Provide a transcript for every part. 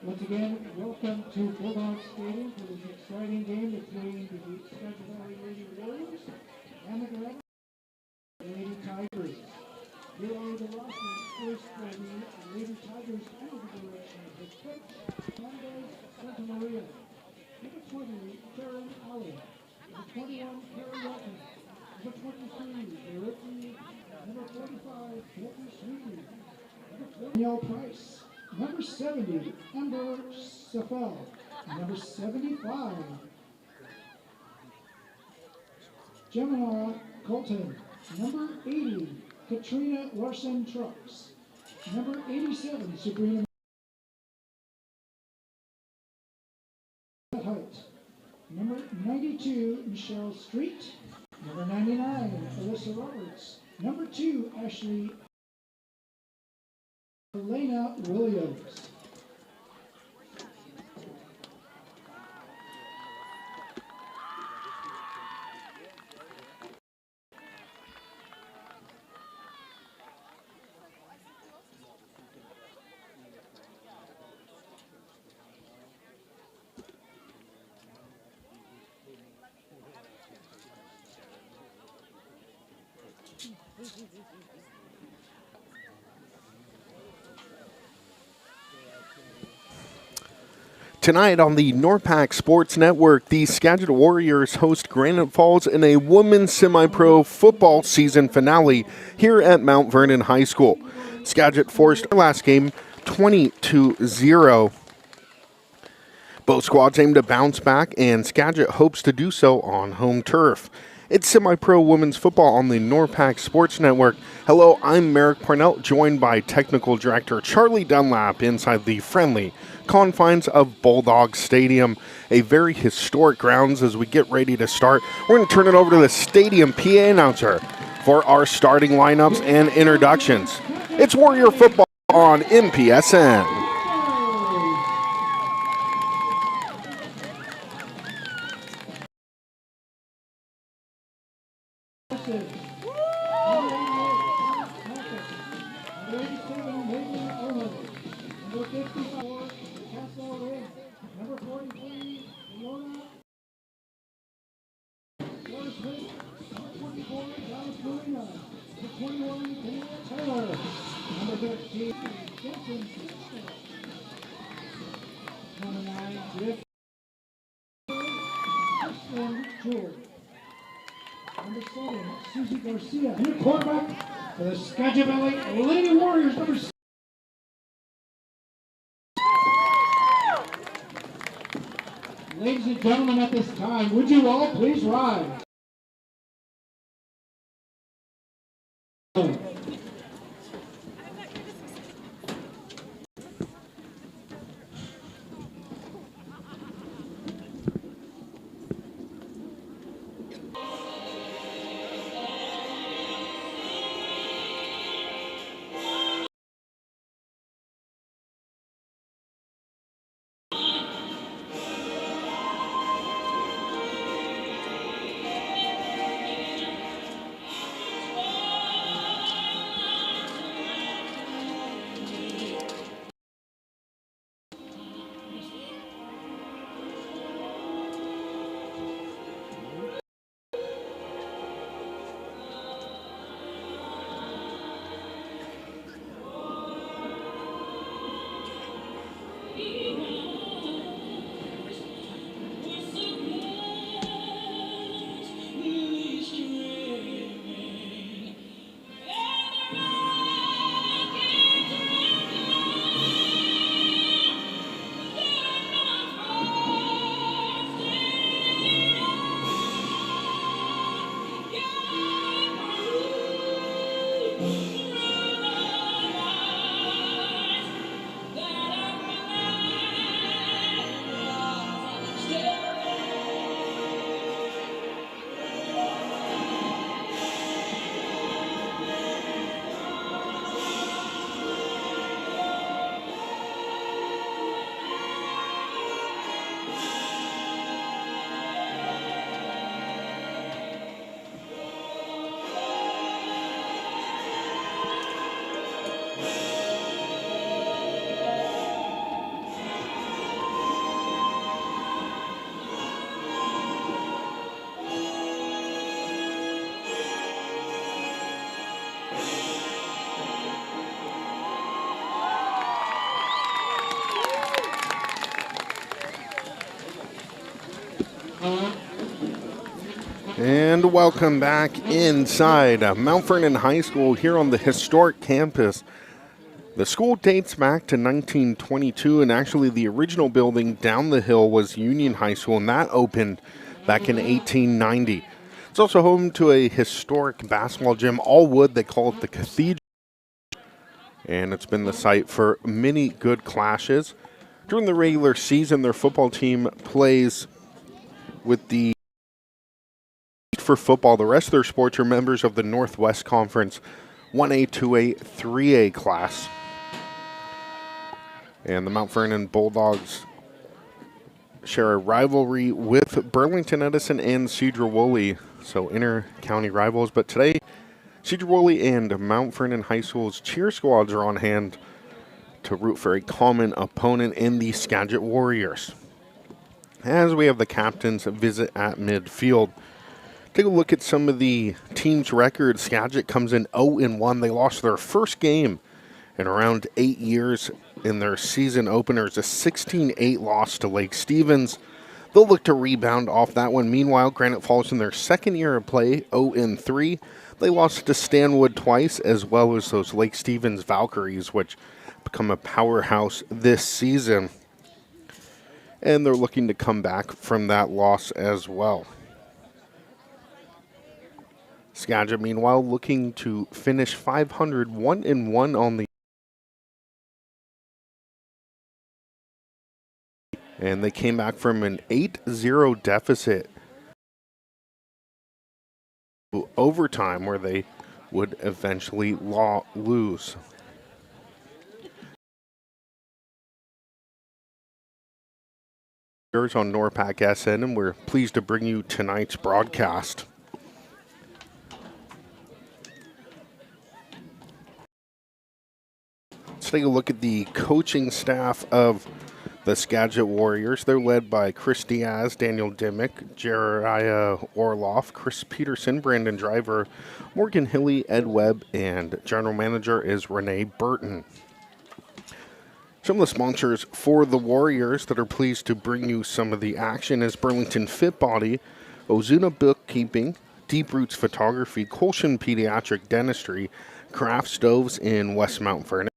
Once again, welcome to Bulldog Stadium for this exciting game between the Skagit Warriors and the Granite Falls Tigers. Here are the rosters. First for the Lady Tigers under the direction of head coach Monday Santa Maria. Number 20, Karen Allen. Number 21, Carrie Walton. Number 23, Ricky. Number 45, Walter Sweetie. Number 20, Danielle Price. Number 70, Ember Safel. Number 75, Gemini Colton. Number 80, Katrina Larson Trucks. Number 87, Sabrina Height. Number 92, Michelle Street. Number 99, Alyssa Roberts. Number 2, Ashley Elena Williams. Tonight on the NORPAC Sports Network, the Skagit Warriors host Granite Falls in a women's semi-pro football season finale here at Mount Vernon High School. Skagit forced their last game 20-0. Both squads aim to bounce back, and Skagit hopes to do so on home turf. It's semi-pro women's football on the NORPAC Sports Network. Hello, I'm Merrick Parnell, joined by Technical Director Charlie Dunlap inside the friendly confines of Bulldog Stadium. A very historic grounds as we get ready to start. We're going to turn it over to the stadium PA announcer for our starting lineups and introductions. It's Warrior football on MPSN. Number 7, Susie Garcia. New quarterback for the Skagit Valley Lady Warriors, number 6. Ladies and gentlemen, at this time, would you all please rise? And welcome back inside Mount Vernon High School here on the historic campus. The school dates back to 1922, and actually the original building down the hill was Union High School, and that opened back in 1890. It's also home to a historic basketball gym, all wood. They call it the Cathedral, and it's been the site for many good clashes. During the regular season, their football team plays with the for football. The rest of their sports are members of the Northwest Conference 1A, 2A, 3A class. And the Mount Vernon Bulldogs share a rivalry with Burlington Edison and Cedar-Woolley, so inter-county rivals. But today, Cedar-Woolley and Mount Vernon High School's cheer squads are on hand to root for a common opponent in the Skagit Warriors. As we have the captains visit at midfield, take a look at some of the team's records. Skagit comes in 0-1. They lost their first game in around 8 years in their season openers, a 16-8 loss to Lake Stevens. They'll look to rebound off that one. Meanwhile, Granite Falls in their second year of play, 0-3. They lost to Stanwood twice, as well as those Lake Stevens Valkyries, which become a powerhouse this season. And they're looking to come back from that loss as well. Skagit, meanwhile, looking to finish 500, 1-1 on the. And they came back from an 8-0 deficit to overtime, where they would eventually lose. On NORPAC SN, and we're pleased to bring you tonight's broadcast. Let's take a look at the coaching staff of the Skagit Warriors. They're led by Chris Diaz, Daniel Dimmick, Jeremiah Orloff, Chris Peterson, Brandon Driver, Morgan Hilly, Ed Webb, and general manager is Renee Burton. Some of the sponsors for the Warriors that are pleased to bring you some of the action is Burlington Fit Body, Ozuna Bookkeeping, Deep Roots Photography, Colshan Pediatric Dentistry, Craft Stoves in West Mount Vernon,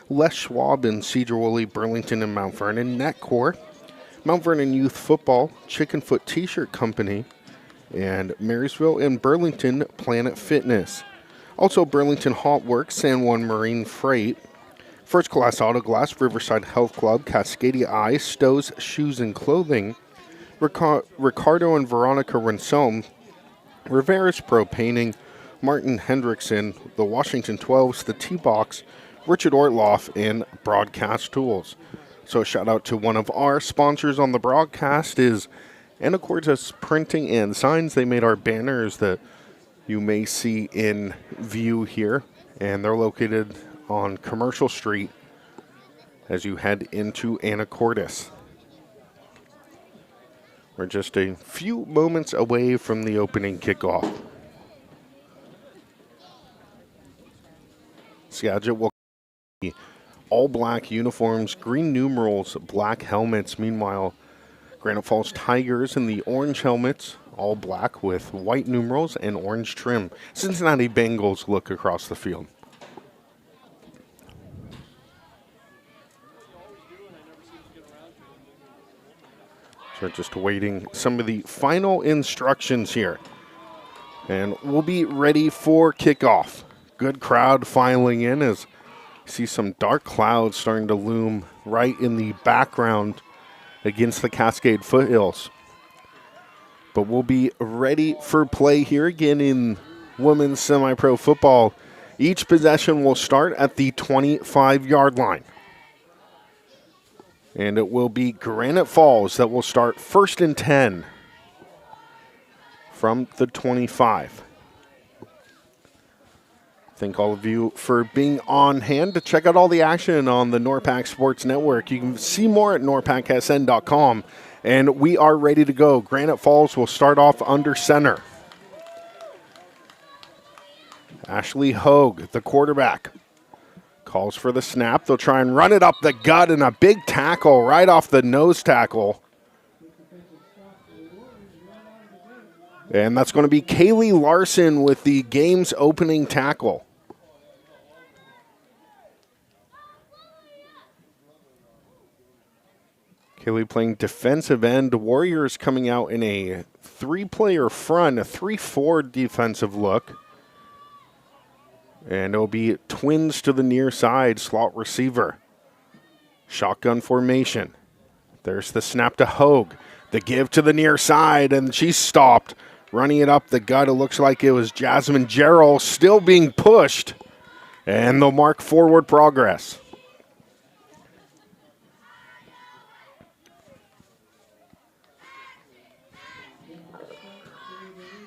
Les Schwab in Cedar-Woolley, Burlington, and Mount Vernon, Netcore, Mount Vernon Youth Football, Chicken Foot T-Shirt Company, and Marysville and Burlington Planet Fitness. Also Burlington Hot Works, San Juan Marine Freight, First Class Auto Glass, Riverside Health Club, Cascadia Eye, Stowe's Shoes and Clothing, Ricardo and Veronica Rensom, Rivera's Pro Painting, Martin Hendrickson, the Washington 12s, the T-Box, Richard Ortloff, and Broadcast Tools. So a shout out to one of our sponsors on the broadcast is Anacortes Printing and Signs. They made our banners that you may see in view here, and they're located on Commercial Street as you head into Anacortes. We're just a few moments away from the opening kickoff. Skagit will all black uniforms, green numerals, black helmets. Meanwhile, Granite Falls Tigers in the orange helmets, all black with white numerals and orange trim. Cincinnati Bengals look across the field. So just awaiting some of the final instructions here. And we'll be ready for kickoff. Good crowd filing in as see some dark clouds starting to loom right in the background against the Cascade foothills. But we'll be ready for play here again in women's semi-pro football. Each possession will start at the 25-yard line. And it will be Granite Falls that will start 1st and 10 from the 25. Thank all of you for being on hand to check out all the action on the NORPAC Sports Network. You can see more at norpacsn.com. And we are ready to go. Granite Falls will start off under center. Ashley Hogue, the quarterback, calls for the snap. They'll try and run it up the gut, and a big tackle right off the nose tackle. And that's going to be Kaylee Larson with the game's opening tackle. Kaylee playing defensive end. Warriors coming out in a 3-player front, a 3-4 defensive look. And it'll be twins to the near side, slot receiver. Shotgun formation. There's the snap to Hogue. The give to the near side, and she's stopped. Running it up the gut, it looks like it was Jasmine Jarrell still being pushed. And they'll mark forward progress.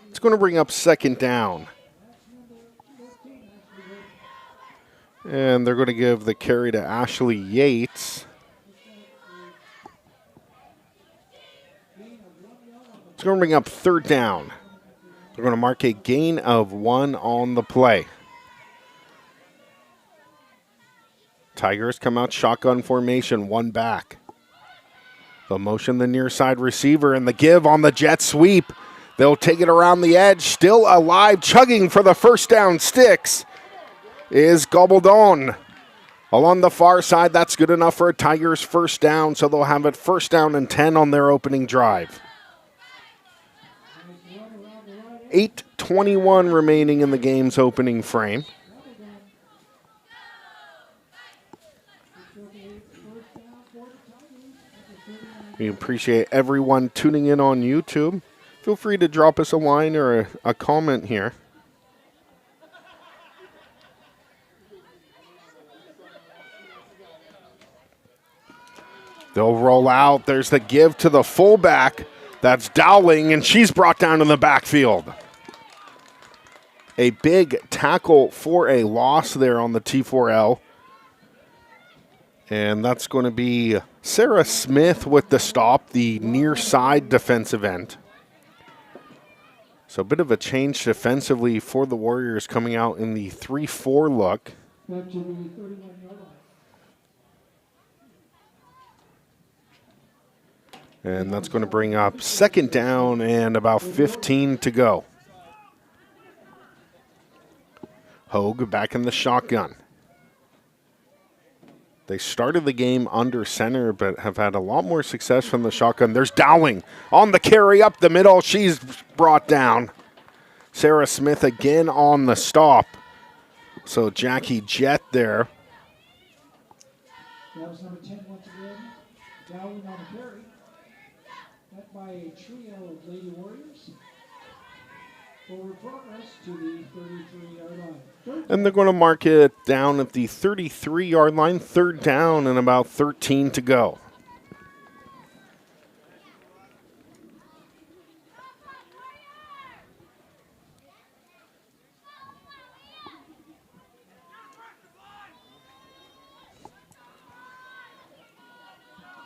It's going to bring up second down. And they're going to give the carry to Ashley Yates. It's going to bring up third down. They're going to mark a gain of 1 on the play. Tigers come out shotgun formation, 1 back. They'll motion the near side receiver, and the give on the jet sweep. They'll take it around the edge, still alive, chugging for the first down. Sticks is gobbled on. Along the far side, that's good enough for a Tigers first down, so they'll have it first down and 10 on their opening drive. 8:21 remaining in the game's opening frame. We appreciate everyone tuning in on YouTube. Feel free to drop us a line or a comment here. They'll roll out. There's the give to the fullback. That's Dowling, and she's brought down in the backfield. A big tackle for a loss there on the T4L. And that's going to be Sarah Smith with the stop, the near side defensive end. So a bit of a change defensively for the Warriors coming out in the 3-4 look. Back to the 31-yard line. And that's going to bring up second down and about 15 to go. Hogue back in the shotgun. They started the game under center, but have had a lot more success from the shotgun. There's Dowling on the carry up the middle. She's brought down. Sarah Smith again on the stop. So Jackie Jett there. That was number 10 once again. Dowling on the carry. Met by a trio of Lady Warriors. Forward progress to the 33-yard line. And they're going to mark it down at the 33-yard line. Third down and about 13 to go.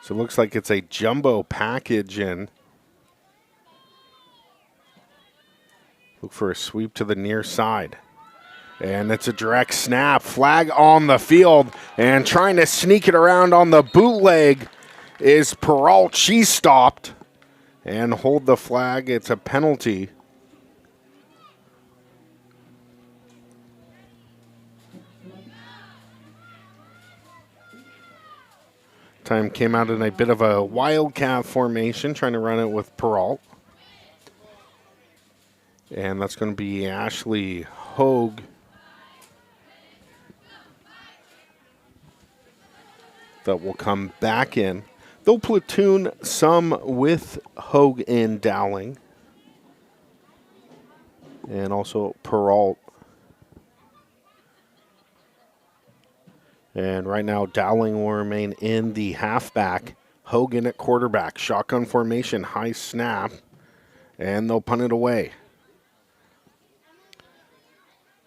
So it looks like it's a jumbo package in. Look for a sweep to the near side. And it's a direct snap. Flag on the field. And trying to sneak it around on the bootleg is Peralt. She's stopped. And hold the flag. It's a penalty. Time came out in a bit of a wildcat formation, trying to run it with Peralt. And that's going to be Ashley Hogue. That will come back in. They'll platoon some with Hogue and Dowling. And also Peralt. And right now, Dowling will remain in the halfback. Hogan at quarterback. Shotgun formation, high snap. And they'll punt it away.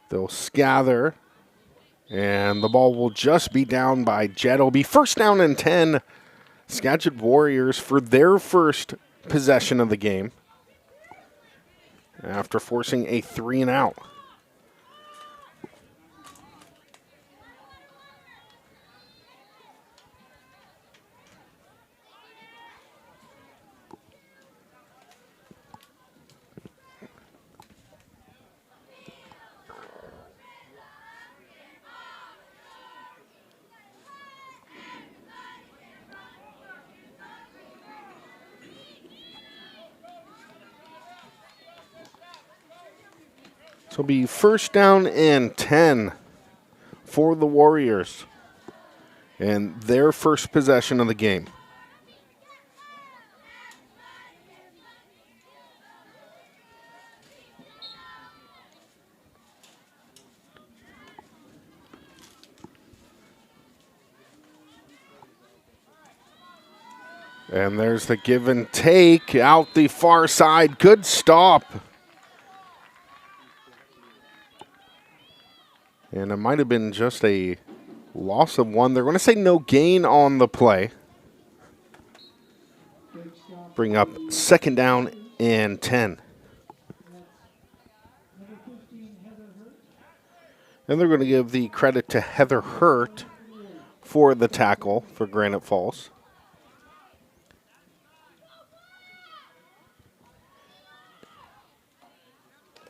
They'll scatter. And the ball will just be down by Jett. It'll be first down and 10. Skagit Warriors for their first possession of the game. After forcing a 3-and-out. So it'll be first down and 10 for the Warriors. And their first possession of the game. And there's the give and take out the far side. Good stop. And it might have been just a loss of one. They're going to say no gain on the play. Bring up second down and 10. And they're going to give the credit to Heather Hurt for the tackle for Granite Falls.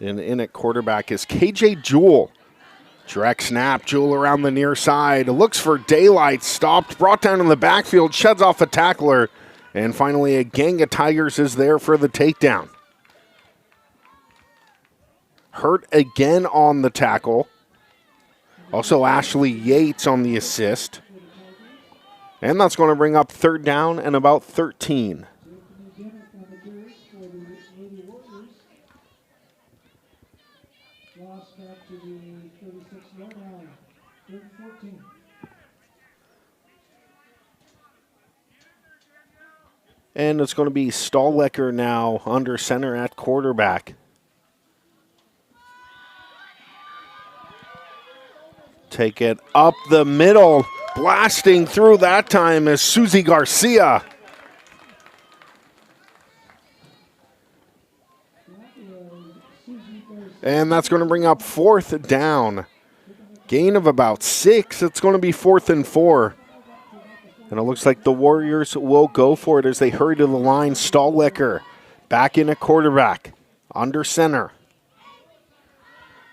And in at quarterback is KJ Jewell. Direct snap, Jewell around the near side. Looks for daylight, stopped, brought down in the backfield, sheds off a tackler. And finally, a gang of Tigers is there for the takedown. Hurt again on the tackle. Also, Ashley Yates on the assist. And that's going to bring up third down and about 13. And it's going to be Stahlecker now under center at quarterback. Take it up the middle. Blasting through that time is Susie Garcia. And that's going to bring up fourth down. Gain of about 6. It's going to be 4th and 4. And it looks like the Warriors will go for it as they hurry to the line. Stahlecker back in at quarterback, under center.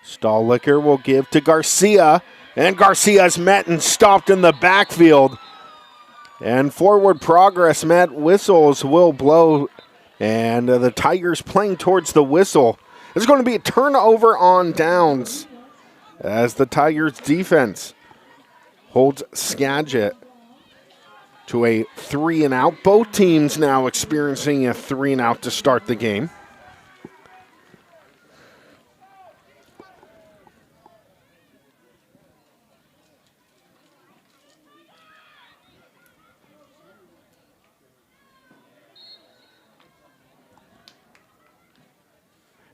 Stahlecker will give to Garcia, and Garcia's met and stopped in the backfield. And forward progress met. Whistles will blow, and the Tigers playing towards the whistle. There's going to be a turnover on downs as the Tigers defense holds Skagit to a 3-and-out. Both teams now experiencing a 3-and-out to start the game.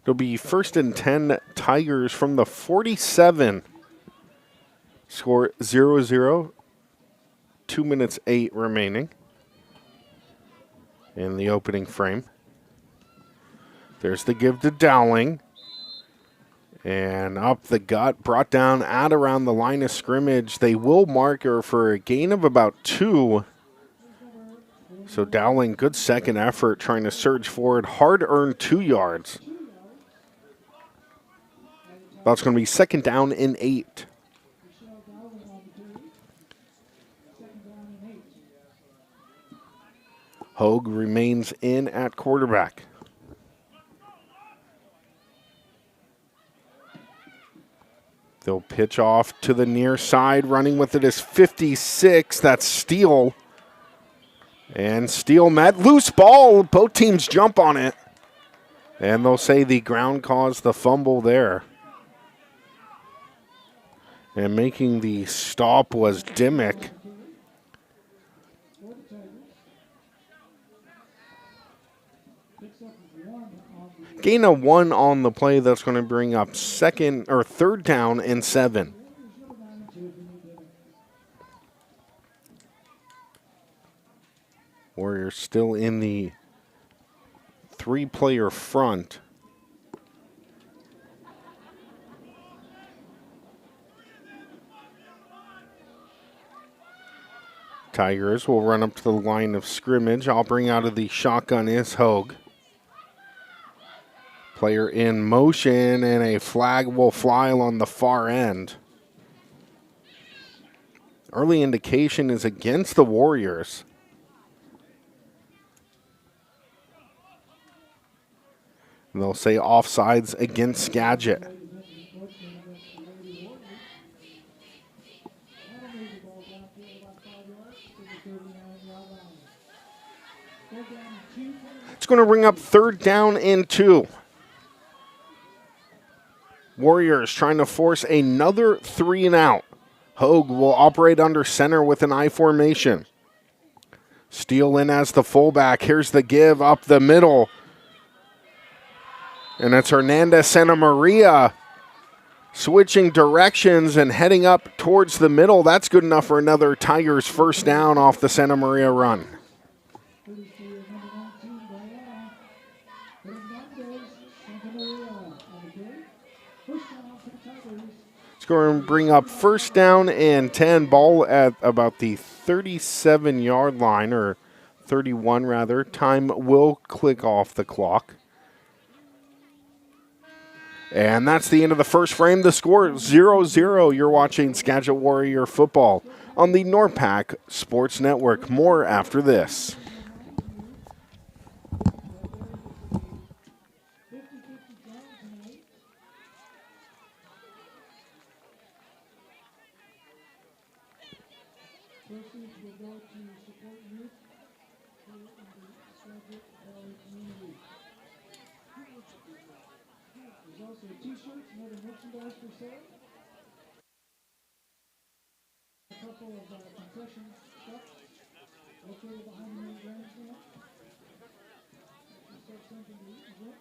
It'll be first and 10 Tigers from the 47. Score 0-0. 2 minutes 8 remaining in the opening frame. There's the give to Dowling. And up the gut, brought down at around the line of scrimmage. They will mark her for a gain of about 2. So Dowling, good second effort trying to surge forward. Hard-earned 2 yards. That's going to be second down and 8. Hogue remains in at quarterback. They'll pitch off to the near side. Running with it is 56. That's Steele. And Steele met. Loose ball. Both teams jump on it. And they'll say the ground caused the fumble there. And making the stop was Dimmick. Gain of 1 on the play. That's going to bring up third down and 7. Warriors still in the 3-player front. Tigers will run up to the line of scrimmage. I'll bring out of the shotgun is Hogue. Player in motion, and a flag will fly along the far end. Early indication is against the Warriors. And they'll say offsides against Skagit. It's going to bring up 3rd down and 2. Warriors trying to force another 3 and out. Hogue will operate under center with an I formation. Steele in as the fullback. Here's the give up the middle. And it's Hernandez Santa Maria switching directions and heading up towards the middle. That's good enough for another Tigers first down off the Santa Maria run. It's going to bring up 1st down and 10, ball at about the 37-yard line, or 31 rather. Time will click off the clock. And that's the end of the first frame. The score 0-0. You're watching Skagit Warrior football on the NORPAC Sports Network. More after this. Proceeds will go to support youth here in the Skagit Valley community. There's also t-shirts and other merchandise for sale. A couple of concession shops located behind the main grandstand. Just have something to eat and drink.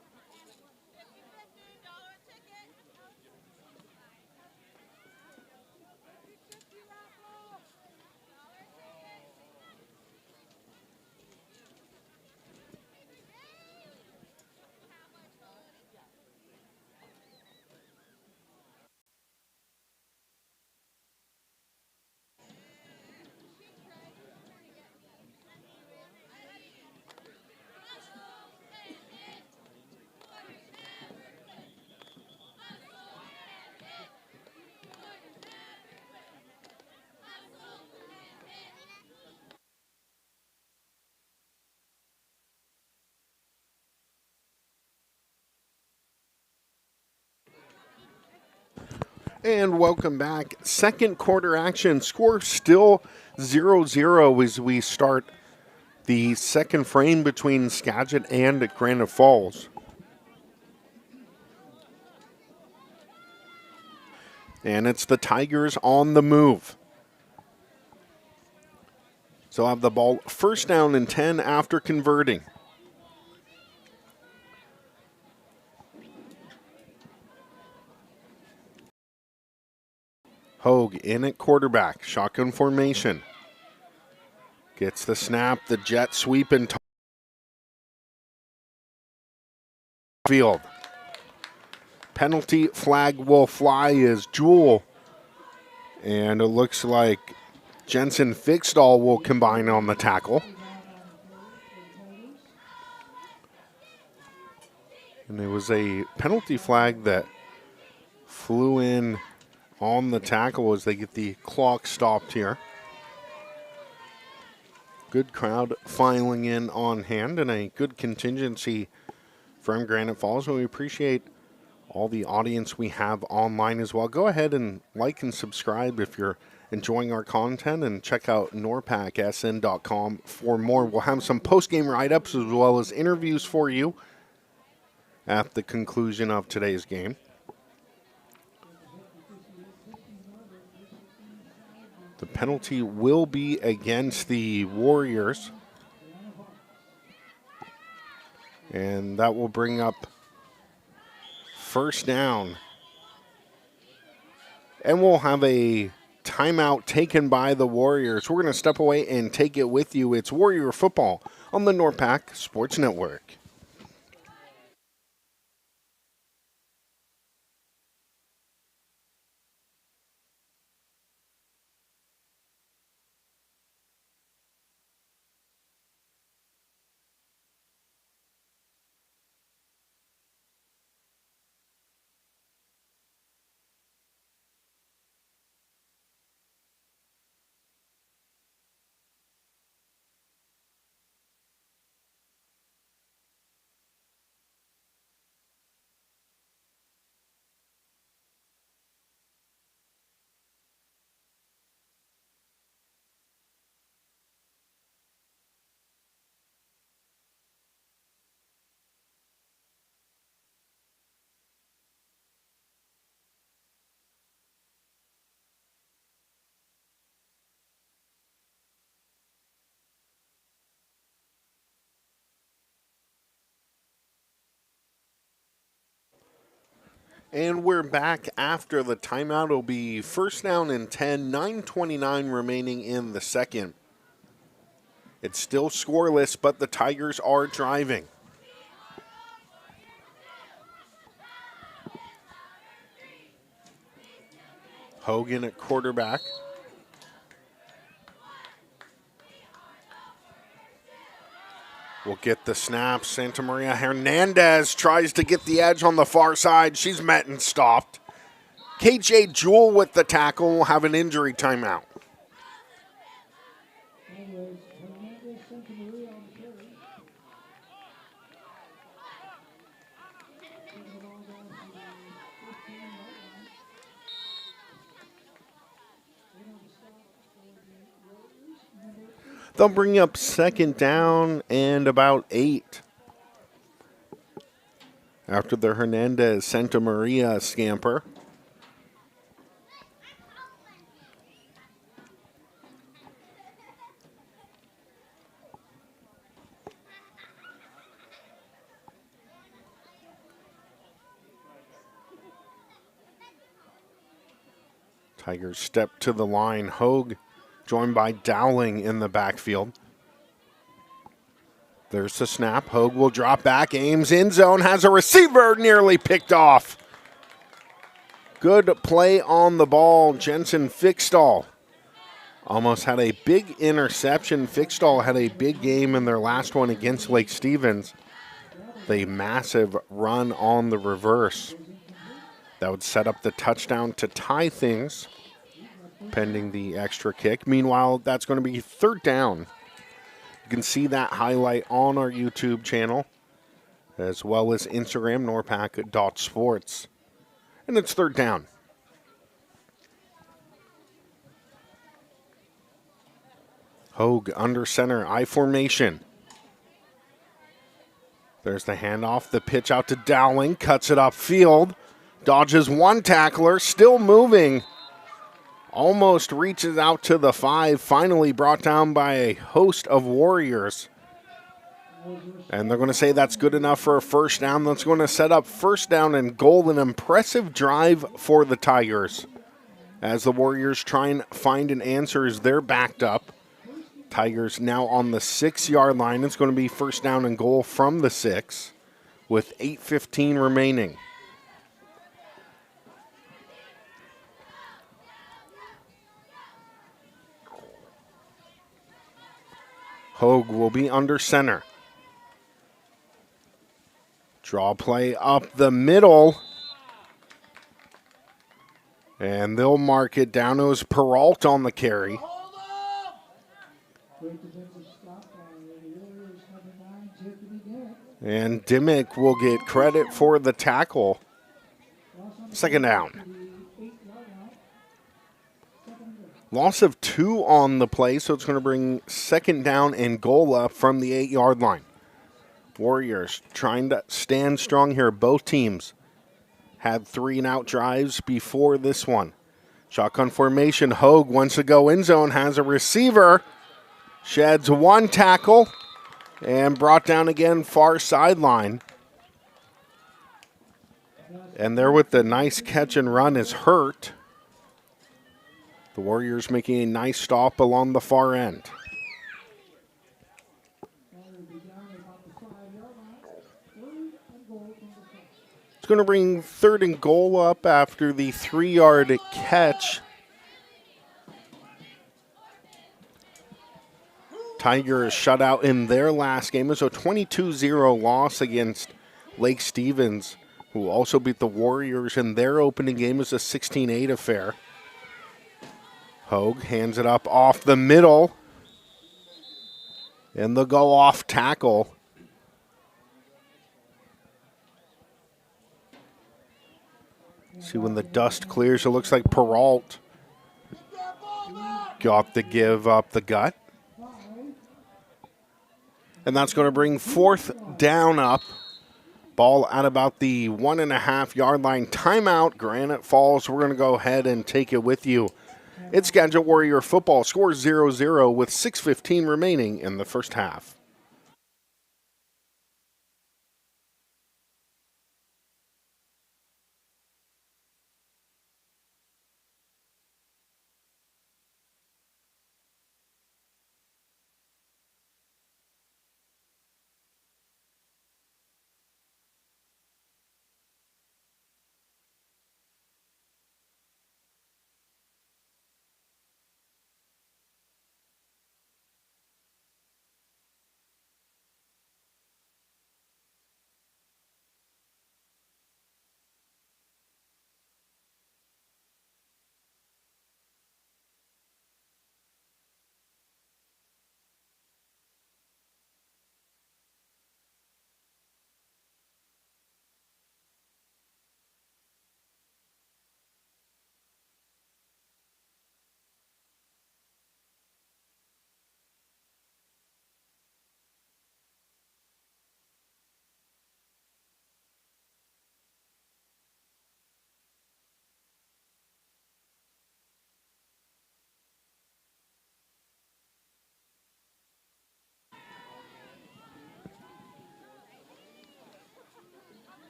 And welcome back. Second quarter action. Score still 0-0 as we start the second frame between Skagit and Granite Falls. And it's the Tigers on the move. So have the ball 1st down and 10 after converting. Hogue in at quarterback, shotgun formation. Gets the snap, the jet sweep and field. Penalty flag will fly as Jewel. And it looks like Jensen Fixdahl will combine on the tackle. And there was a penalty flag that flew in on the tackle as they get the clock stopped here. Good crowd filing in on hand and a good contingency from Granite Falls. And we appreciate all the audience we have online as well. Go ahead and like and subscribe if you're enjoying our content, and check out norpacsn.com for more. We'll have some post-game write-ups as well as interviews for you at the conclusion of today's game. The penalty will be against the Warriors. And that will bring up 1st down. And we'll have a timeout taken by the Warriors. We're going to step away and take it with you. It's Warrior football on the NORPAC Sports Network. And we're back after the timeout. It'll be first down and 10, 9:29 remaining in the second. It's still scoreless, but the Tigers are driving. Hogan at quarterback. Will get the snap. Santa Maria Hernandez tries to get the edge on the far side. She's met and stopped. KJ Jewell with the tackle will have an injury timeout. They'll bring up second down and about 8. After the Hernandez Santa Maria scamper. Tigers step to the line. Hogue joined by Dowling in the backfield. There's the snap. Hogue will drop back, aims in zone, has a receiver nearly picked off. Good play on the ball. Jensen Fixtall almost had a big interception. Fixtall had a big game in their last one against Lake Stevens. The massive run on the reverse. That would set up the touchdown to tie things, pending the extra kick. Meanwhile, that's going to be third down. You can see that highlight on our YouTube channel, as well as Instagram, norpac.sports. And it's third down. Hogue under center, I formation. There's the handoff, the pitch out to Dowling, cuts it upfield. Dodges one tackler, still moving. Almost reaches out to the 5, finally brought down by a host of Warriors. And they're going to say that's good enough for a first down. That's going to set up first down and goal. An impressive drive for the Tigers. As the Warriors try and find an answer as they're backed up. Tigers now on the 6-yard line. It's going to be first down and goal from the 6 with 8:15 remaining. Hogue will be under center. Draw play up the middle. And they'll mark it down. It was Peralta on the carry. And Dimmick will get credit for the tackle. Second down. Loss of 2 on the play, so it's going to bring second down and goal up from the 8-yard line. Warriors trying to stand strong here. Both teams had 3-and-out drives before this one. Shotgun formation. Hogue wants to go in zone, has a receiver. Sheds one tackle and brought down again far sideline. And there with the nice catch and run is Hurt. The Warriors making a nice stop along the far end. It's going to bring third and goal up after the 3-yard catch. Tigers shut out in their last game. It was a 22-0 loss against Lake Stevens, who also beat the Warriors in their opening game. It was a 16-8 affair. Hogue hands it up off the middle. And they'll go off tackle. See when the dust clears, it looks like Peralta got to give up the gut. And that's going to bring fourth down up. Ball at about the 1.5-yard line. Timeout, Granite Falls. We're going to go ahead and take it with you. It's Skagit Warrior football. Score 0-0 with 6:15 remaining in the first half.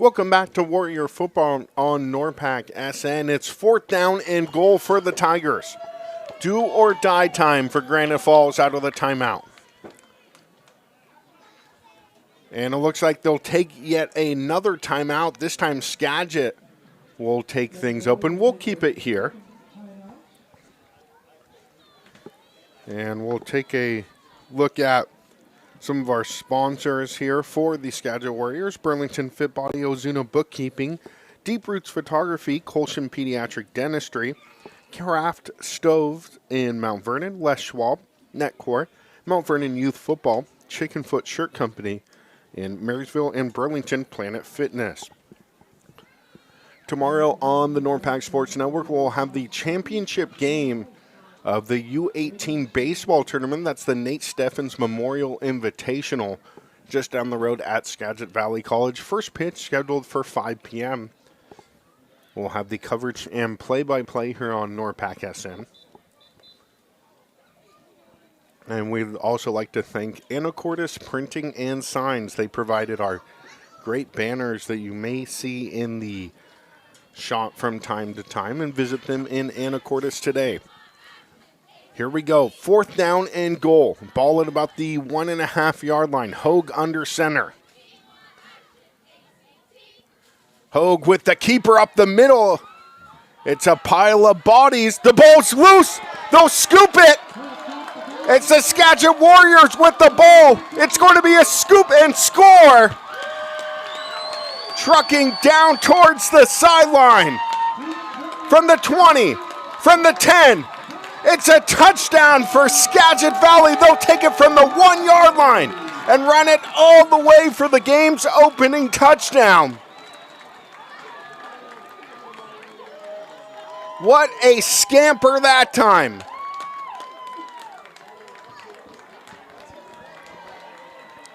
Welcome back to Warrior Football on NORPAC SN. It's 4th down and goal for the Tigers. Do or die time for Granite Falls out of the timeout. And it looks like they'll take yet another timeout. This time Skagit will take things open. We'll keep it here. And we'll take a look at some of our sponsors here for the Skagit Warriors: Burlington Fit Body, Ozuna Bookkeeping, Deep Roots Photography, Colshan Pediatric Dentistry, Craft Stoves in Mount Vernon, Les Schwab, Netcore, Mount Vernon Youth Football, Chicken Foot Shirt Company in Marysville, and Burlington Planet Fitness. Tomorrow on the NORPAC Sports Network, we'll have the championship game of the U18 baseball tournament. That's the Nate Steffens Memorial Invitational just down the road at Skagit Valley College. First pitch scheduled for 5 p.m. We'll have the coverage and play-by-play here on NORPAC SN. And we'd also like to thank Anacortes Printing and Signs. They provided our great banners that you may see in the shop from time to time, and visit them in Anacortes today. Here we go. 4th down and goal. Ball at about the 1.5-yard line. Hogue under center. Hogue with the keeper up the middle. It's a pile of bodies. The ball's loose. They'll scoop it. It's the Skagit Warriors with the ball. It's going to be a scoop and score. Trucking down towards the sideline. From the 20, from the 10. It's a touchdown for Skagit Valley. They'll take it from the 1-yard line and run it all the way for the game's opening touchdown. What a scamper that time.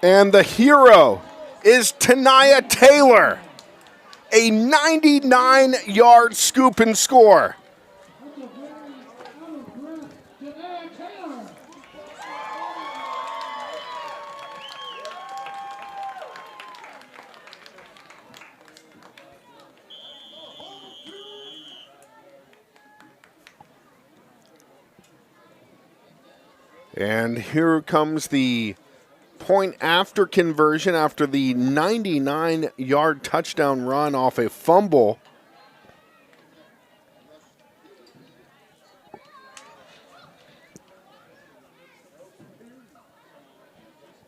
And the hero is Tanaya Taylor. A 99-yard scoop and score. And here comes the point after conversion after the 99-yard touchdown run off a fumble.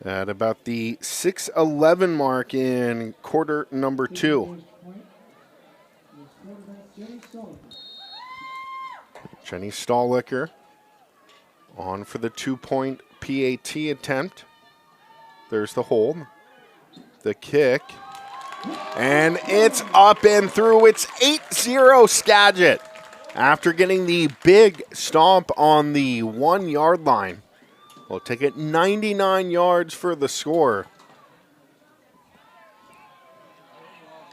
At about the 6:11 mark in quarter number 2. Jenny Stahlicker on for the 2-point PAT attempt. There's the hold, the kick, and it's up and through. It's 8-0 Skagit after getting the big stomp on the 1-yard line. We'll take it 99 yards for the score.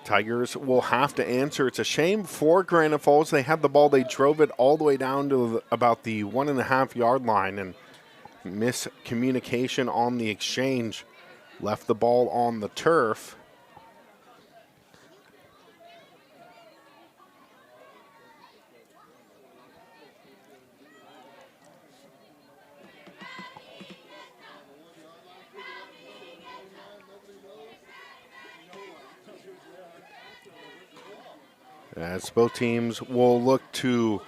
Tigers will have to answer. It's a shame for Granite Falls. They had the ball. They drove it all the way down to about the 1.5-yard line, and miscommunication on the exchange left the ball on the turf. As both teams will look to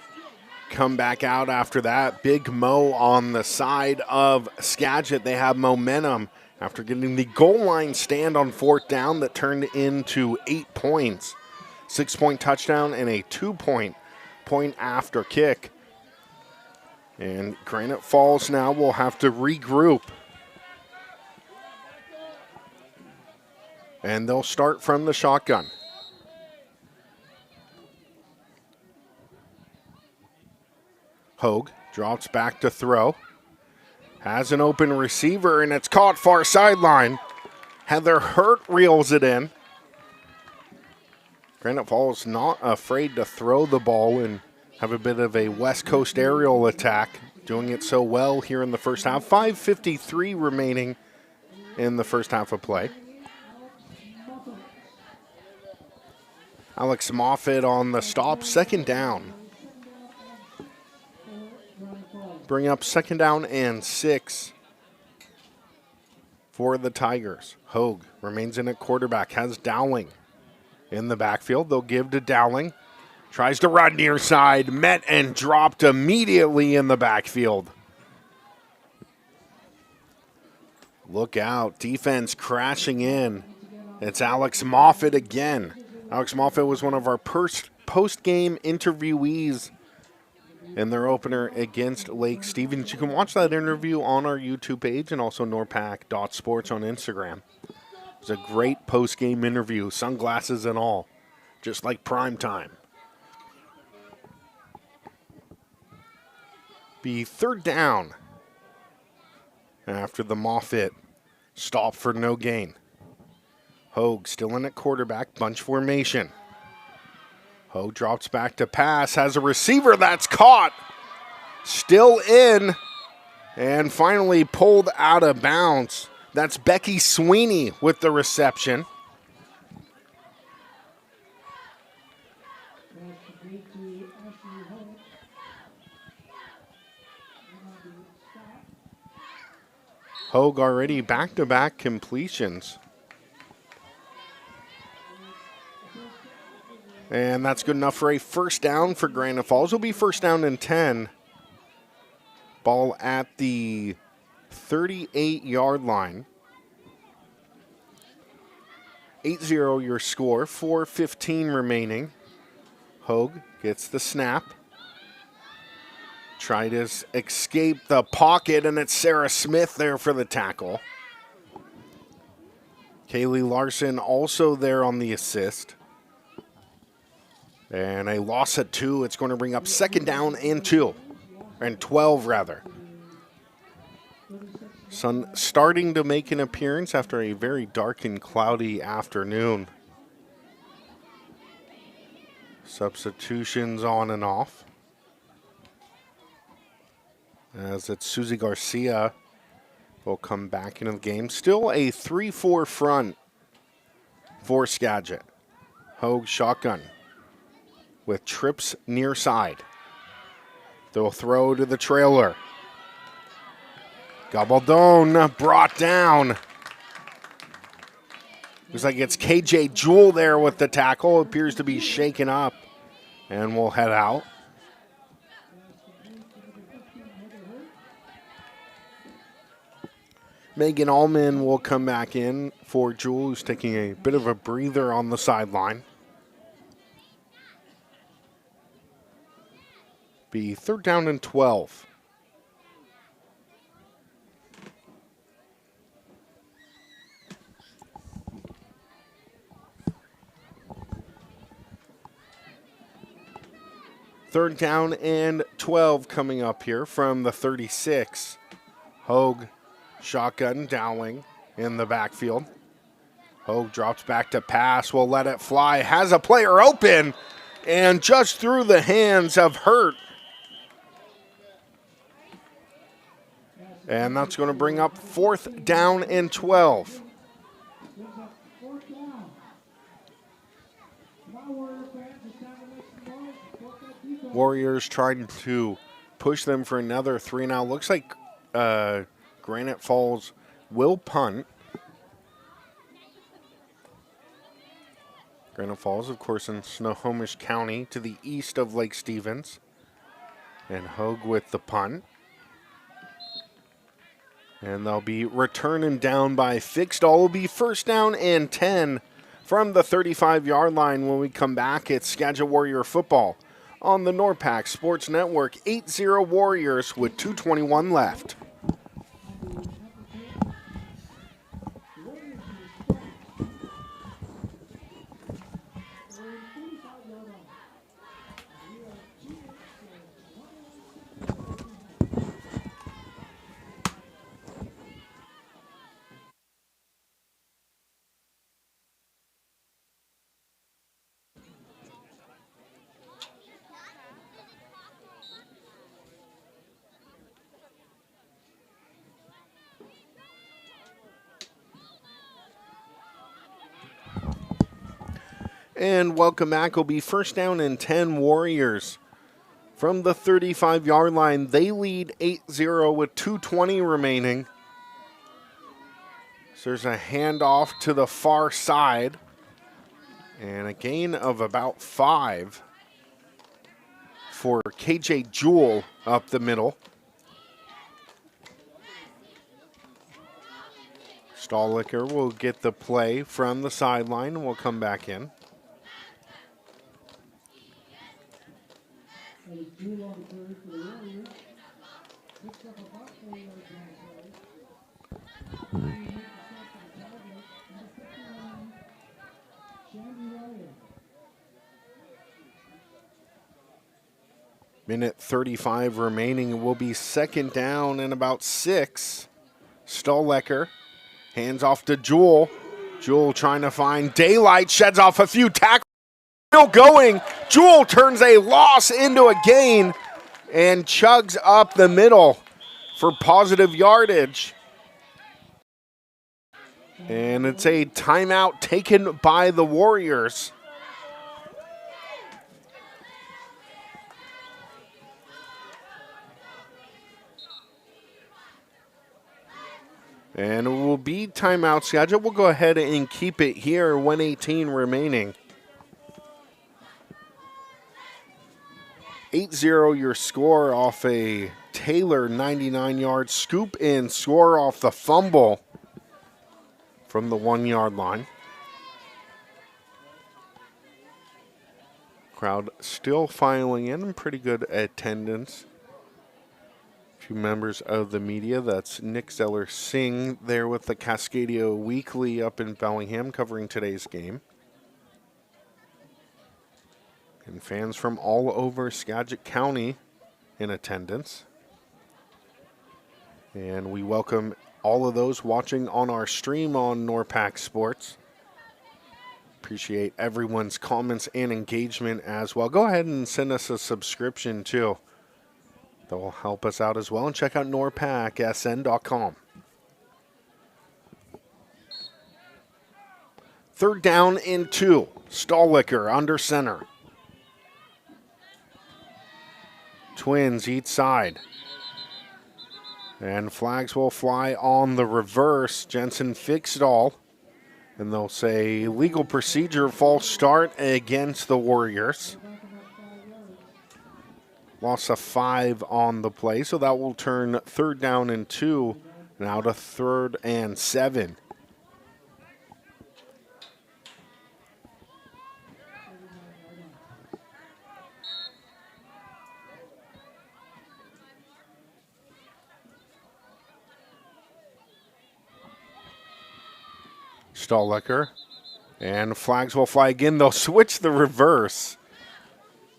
come back out after that. Big Mo on the side of Skagit. They have momentum after getting the goal line stand on 4th down that turned into 8 points. 6-point touchdown and a 2-point point after kick. And Granite Falls now will have to regroup. And they'll start from the shotgun. Hogue drops back to throw. Has an open receiver, and it's caught far sideline. Heather Hurt reels it in. Granite Falls not afraid to throw the ball and have a bit of a West Coast aerial attack, doing it so well here in the first half. 5:53 remaining in the first half of play. Alex Moffitt on the stop, second down. Bring up second down and 6 for the Tigers. Hogue remains in at quarterback, has Dowling in the backfield. They'll give to Dowling. Tries to run near side, met and dropped immediately in the backfield. Look out, defense crashing in. It's Alex Moffitt again. Alex Moffitt was one of our post-game interviewees in their opener against Lake Stevens. You can watch that interview on our YouTube page and also norpac.sports on Instagram. It was a great post-game interview, sunglasses and all, just like prime time. Be third down after the Moffitt stop for no gain. Hogue still in at quarterback, bunch formation. Hogue drops back to pass, has a receiver that's caught. Still in, and finally pulled out of bounds. That's Becky Sweeney with the reception. Hogue already back-to-back completions. And that's good enough for a first down for Granite Falls. It'll be first down and 10. Ball at the 38-yard line. 8-0 your score, 4:15 remaining. Hogue gets the snap. Try to escape the pocket, and it's Sarah Smith there for the tackle. Kaylee Larson also there on the assist. And a loss at 2. It's going to bring up second down and 12 rather. Sun starting to make an appearance after a very dark and cloudy afternoon. Substitutions on and off. As it's Susie Garcia will come back into the game. Still a 3-4 front for Skagit. Hogue shotgun with trips near side. They'll throw to the trailer. Gabaldon brought down. Looks like it's KJ Jewell there with the tackle. Appears to be shaken up and will head out. Megan Allman will come back in for Jewell, who's taking a bit of a breather on the sideline. Be third down and 12. Third down and 12 coming up here from the 36. Hogue shotgun, Dowling in the backfield. Hogue drops back to pass, will let it fly, has a player open, and just through the hands of Hurt. And that's going to bring up fourth down and 12. Warriors trying to push them for another 3 now. Looks like Granite Falls will punt. Granite Falls, of course, in Snohomish County to the east of Lake Stevens. And Hogue with the punt. And they'll be returning down by fixed. All will be first down and 10 from the 35-yard line when we come back. It's Skagit Warrior football on the NORPAC Sports Network. 8-0 Warriors with 2:21 left. And welcome back. Will be first down and 10 Warriors. From the 35-yard line, they lead 8-0 with 2:20 remaining. So there's a handoff to the far side. And a gain of about 5 for KJ Jewell up the middle. Stahlicker will get the play from the sideline and will come back in. That is Jewell on the carry for the Warriors. Picks up about 4 yards on the carry. Minute 35 remaining. It will be second down and about 6. Stahlicker hands off to Jewell. Jewell trying to find daylight, sheds off a few tackles. Still going. Jewell turns a loss into a gain and chugs up the middle for positive yardage. And it's a timeout taken by the Warriors. And it will be timeout schedule. We'll go ahead and keep it here, 1:18 remaining. 8-0 your score off a Taylor 99-yard scoop and score off the fumble from the 1-yard line. Crowd still filing in, pretty good attendance. A few members of the media. That's Nick Zeller-Singh there with the Cascadia Weekly up in Bellingham covering today's game. And fans from all over Skagit County in attendance. And we welcome all of those watching on our stream on NORPAC Sports. Appreciate everyone's comments and engagement as well. Go ahead and send us a subscription too. That will help us out as well. And check out norpacsn.com. Third down and 2. Stahlicker under center. Twins each side. And flags will fly on the reverse. Jensen Fixdahl. And they'll say legal procedure, false start against the Warriors. Loss of 5 on the play, so that will turn third down and 2. Now to third and 7. Stahlicker. And flags will fly again. They'll switch the reverse.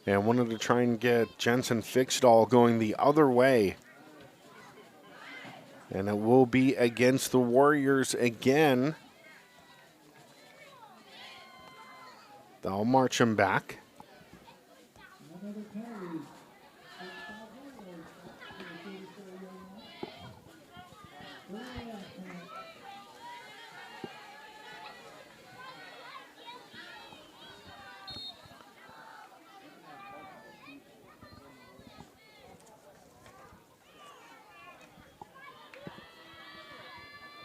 And wanted to try and get Jensen Fixdahl going the other way. And it will be against the Warriors again. They'll march him back.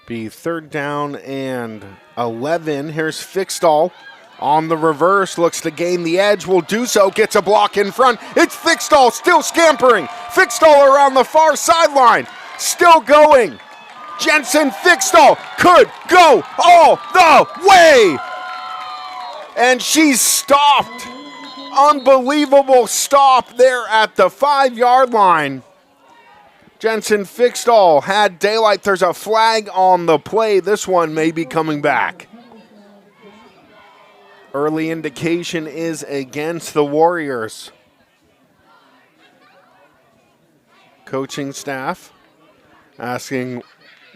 Be third down and 11. Here's Fixdahl on the reverse. Looks to gain the edge. Will do so. Gets a block in front. It's Fixdahl still scampering. Fixdahl around the far sideline. Still going. Jensen Fixdahl could go all the way. And she's stopped. Unbelievable stop there at the 5-yard line. Jensen Fixdahl had daylight. There's a flag on the play. This one may be coming back. Early indication is against the Warriors. Coaching staff asking,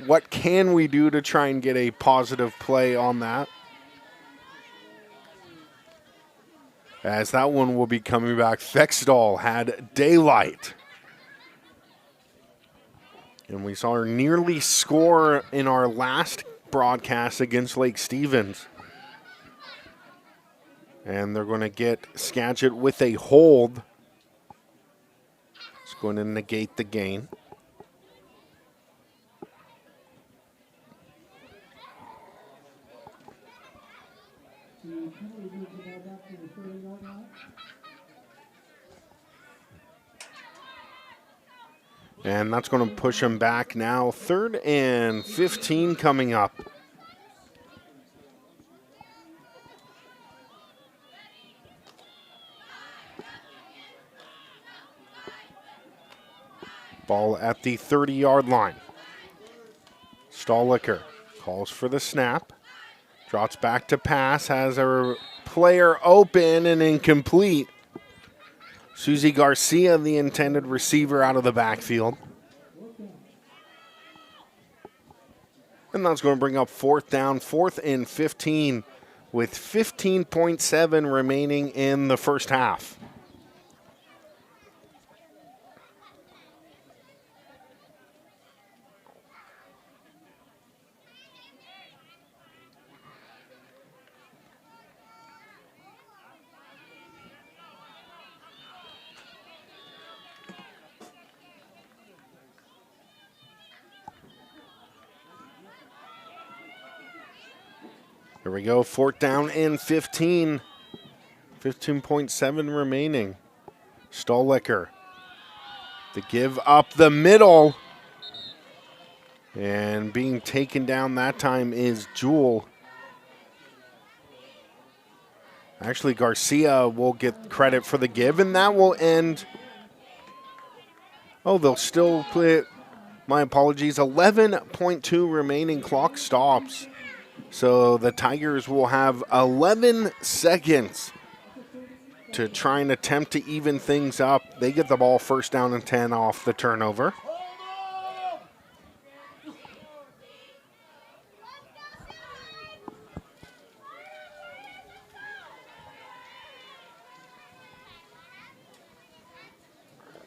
what can we do to try and get a positive play on that? As that one will be coming back. Fixdahl had daylight. And we saw her nearly score in our last broadcast against Lake Stevens. And they're going to get Skagit with a hold. It's going to negate the gain. And that's going to push him back now. 3rd and 15 coming up. Ball at the 30-yard line. Stolicker calls for the snap. Drops back to pass. Has a player open and incomplete. Susie Garcia, the intended receiver, out of the backfield. And that's going to bring up 4th down, 4th and 15 with 15.7 remaining in the first half. Here we go, 4th down and 15. 15.7 remaining. Stolicker. The give up the middle. And being taken down that time is Jewel. Actually, Garcia will get credit for the give, and that will end. Oh, they'll still play. My apologies. 11.2 remaining. Clock stops. So the Tigers will have 11 seconds to try and attempt to even things up. They get the ball 1st down and 10 off the turnover.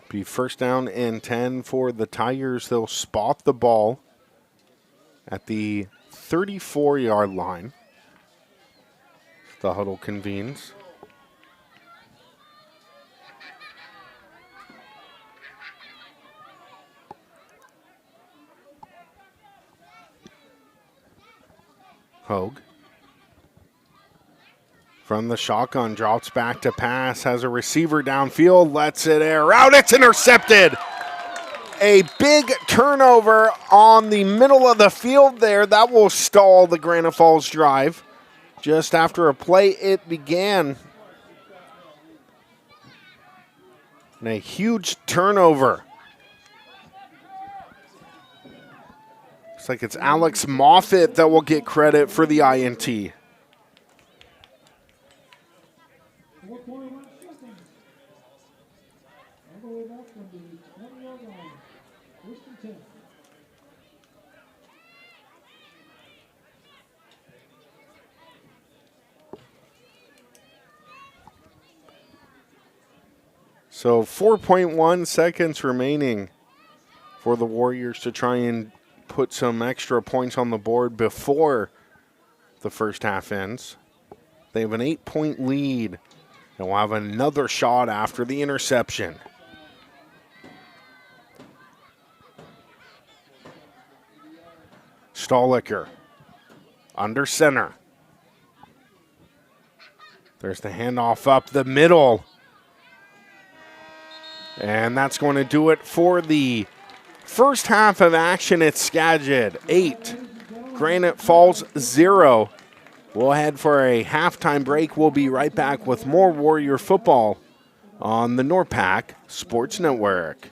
Be 1st down and 10 for the Tigers. They'll spot the ball at the 34-yard line. The huddle convenes. Hogue. From the shotgun, drops back to pass, has a receiver downfield, lets it air out. It's intercepted. A big turnover on the middle of the field there. That will stall the Granite Falls drive. Just after a play, it began. And a huge turnover. Looks like it's Alex Moffitt that will get credit for the INT. 4.1 seconds. All the way back from the 20-yard line. 1st and 10. So 4.1 seconds remaining for the Warriors to try and put some extra points on the board before the first half ends. They have an 8-point lead. And we'll have another shot after the interception. Stolicker under center. There's the handoff up the middle. And that's going to do it for the first half of action at Skagit. 8, Granite Falls 0. We'll head for a halftime break. We'll be right back with more Warrior football on the NORPAC Sports Network.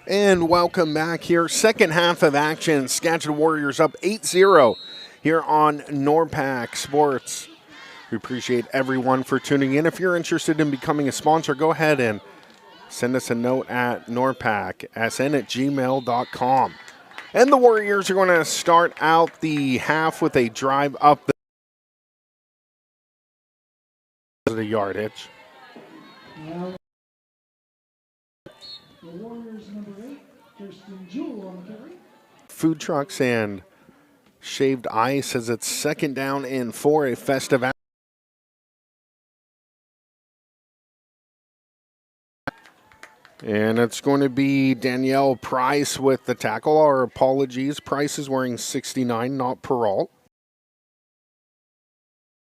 And welcome back here. Second half of action. Skagit Warriors up 8-0 here on NORPAC Sports. We appreciate everyone for tuning in. If you're interested in becoming a sponsor, go ahead and send us a note at norpacsn@gmail.com. And the Warriors are going to start out the half with a drive up the yardage. Now, the Warriors number 8, Kirsten Jewell on the carry. Food trucks and shaved ice as it's second down and 4, a festive act. And it's going to be Danielle Price with the tackle. Our apologies. Price is wearing 69, not Peralt.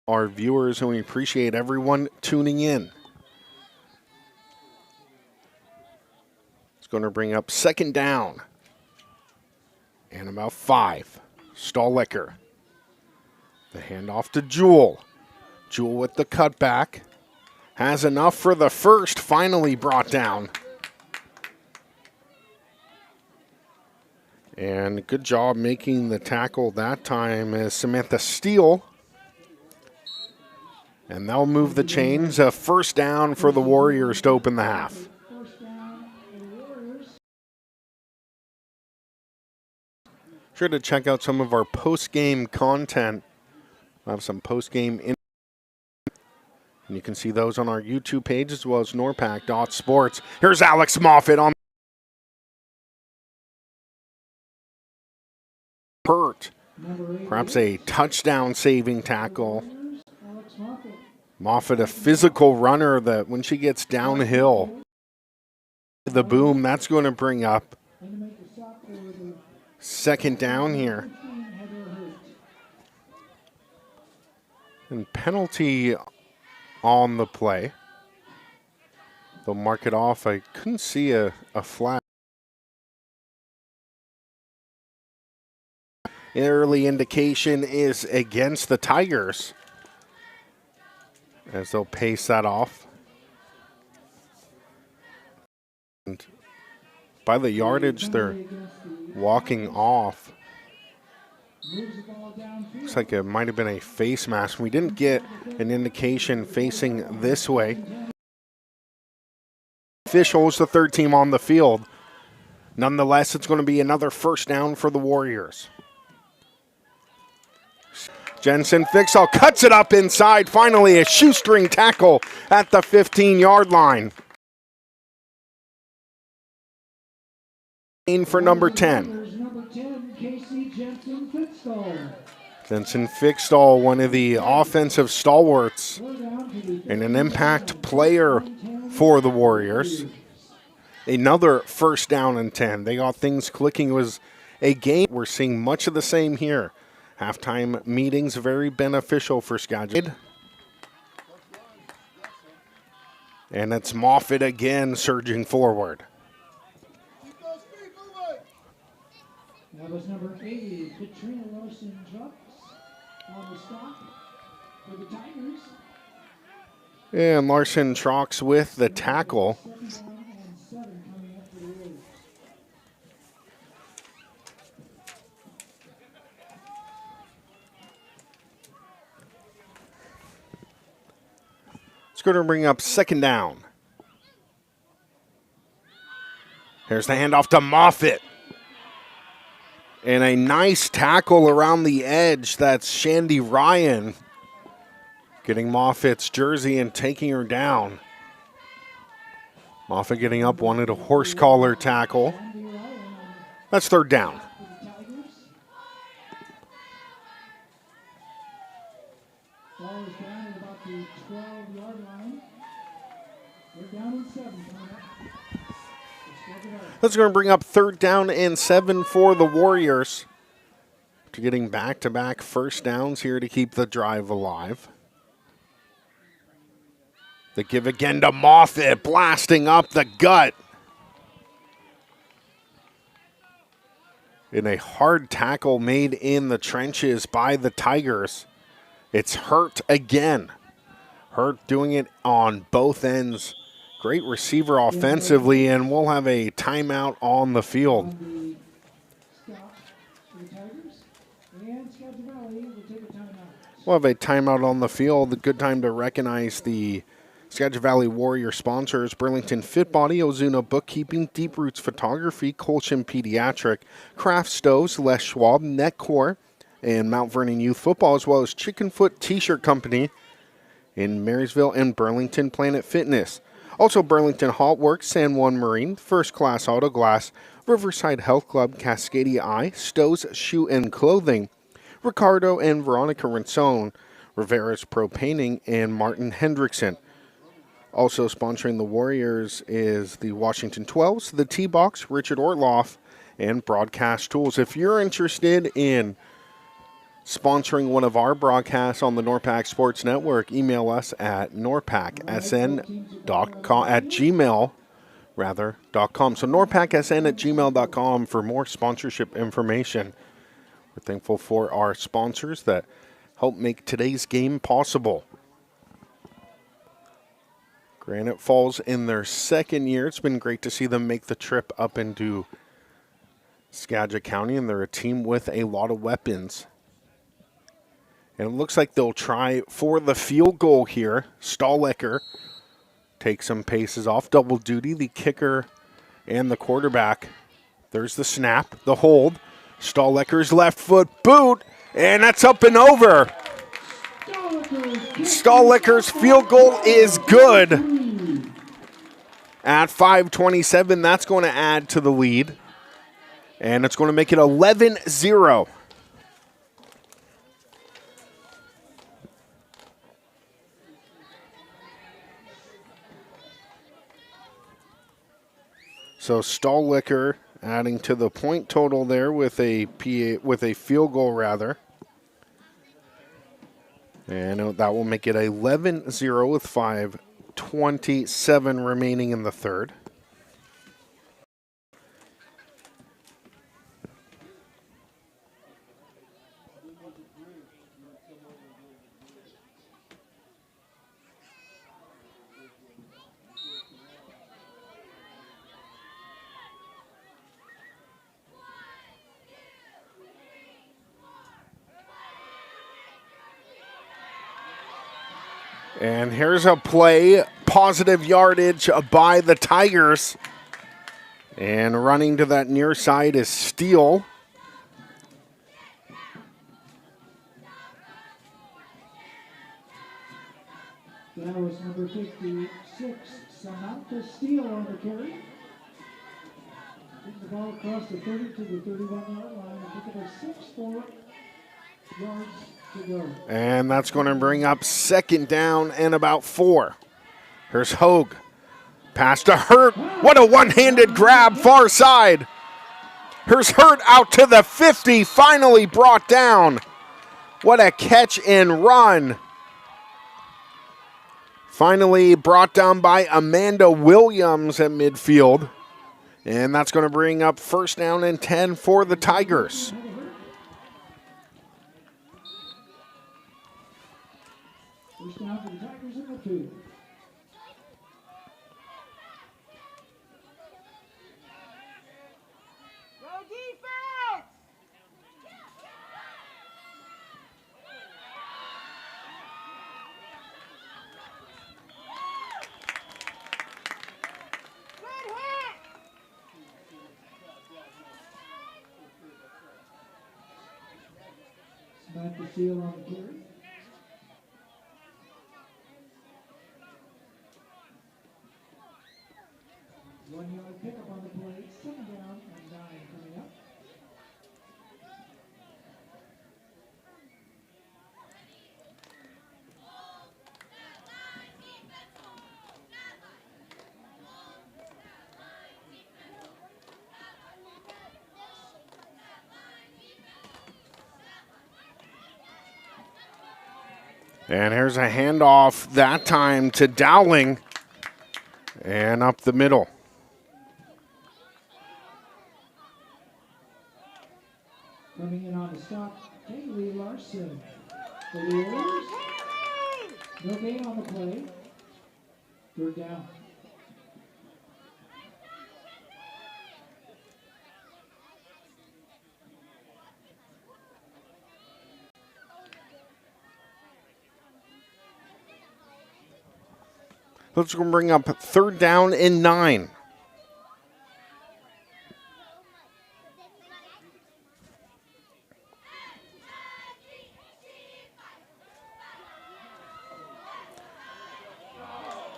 Our viewers, and we appreciate everyone tuning in. It's going to bring up second down. And about 5. Stahlecker. The handoff to Jewell. Jewell with the cutback. Has enough for the first, finally brought down. And good job making the tackle that time is Samantha Steele. And they'll move the chains. A first down for the Warriors to open the half. Sure to check out some of our post-game content. I have some post-game and you can see those on our YouTube page as well as norpac.sports. Here's Alex Moffitt on Pert. Perhaps a touchdown-saving tackle. Moffitt, a physical runner that when she gets downhill, the boom, that's going to bring up second down here. And penalty on the play. They'll mark it off. I couldn't see a flag. Early indication is against the Tigers as they'll pace that off. And by the yardage, they're walking off. Looks like it might have been a face mask. We didn't get an indication facing this way. Officials, the third team on the field. Nonetheless, it's going to be another first down for the Warriors. Jensen Fixall cuts it up inside. Finally, a shoestring tackle at the 15-yard line. In for number 10. Jensen Fixall, one of the offensive stalwarts and an impact player for the Warriors. Another first down and 10. They got things clicking. It was a game. We're seeing much of the same here. Halftime meetings very beneficial for Skagit. And it's Moffitt again surging forward. That was number 80, Katrina Larson-Trucks on the stop for the Tigers. And Larson-Trucks with the tackle. Going to bring up second down. Here's the handoff to Moffitt. And a nice tackle around the edge. That's Shandy Ryan getting Moffitt's jersey and taking her down. Moffitt getting up, wanted a horse collar tackle. That's third down. That's going to bring up third down and 7 for the Warriors. To getting back-to-back first downs here to keep the drive alive. The give again to Moffitt, blasting up the gut. In a hard tackle made in the trenches by the Tigers. It's Hurt again. Hurt doing it on both ends Great receiver offensively, and we'll have a timeout on the field. On the Tigers. And Skagit Valley will take a timeout. We'll have a timeout on the field. A good time to recognize the Skagit Valley Warrior sponsors: Burlington Fit Body, Ozuna Bookkeeping, Deep Roots Photography, Colchin Pediatric, Craft Stoves, Les Schwab, Netcore, and Mount Vernon Youth Football, as well as Chickenfoot T-Shirt Company in Marysville and Burlington Planet Fitness. Also Burlington Halt Works, San Juan Marine, First Class Auto Glass, Riverside Health Club, Cascadia Eye, Stowe's Shoe and Clothing, Ricardo and Veronica Rincon, Rivera's Pro Painting, and Martin Hendrickson. Also sponsoring the Warriors is the Washington 12s, the T-Box, Richard Ortloff, and Broadcast Tools. If you're interested in sponsoring one of our broadcasts on the NORPAC Sports Network, email us at norpacsn.com. So norpacsn@gmail.com for more sponsorship information. We're thankful for our sponsors that help make today's game possible. Granite Falls in their second year. It's been great to see them make the trip up into Skagit County, and they're a team with a lot of weapons. And it looks like they'll try for the field goal here. Stahlecker takes some paces off. Double duty, the kicker and the quarterback. There's the snap, the hold. Stahlecker's left foot boot, and that's up and over. Stahlecker's field goal is good. At 5:27, that's going to add to the lead. And it's going to make it 11-0. So Stahlecker adding to the point total there with a field goal rather. And that will make it 11-0 with 5:27 remaining in the third. And here's a play, positive yardage by the Tigers. And running to that near side is Steele. That was number 56, Samantha Steele on the carry. Getting the ball across the 30 to the 31-yard line. And took it a 6-4 yards to go. And that's going to bring up second down and about 4. Here's Hogue. Pass to Hurt. What a one-handed grab far side. Here's Hurt out to the 50, finally brought down. What a catch and run. Finally brought down by Amanda Williams at midfield. And that's going to bring up first down and 10 for the Tigers. First down for the Tigers in the 2. Go defense! Good hit! Samantha Steele on the carry. One-yard pickup on the play, 7 down and 9 coming up. And here's a handoff, that time to Dowling. And up the middle. Coming in on the stop, Kaylee Larson. The Warriors. No gain on the play. 3rd down. Let's go bring up 3rd down and 9.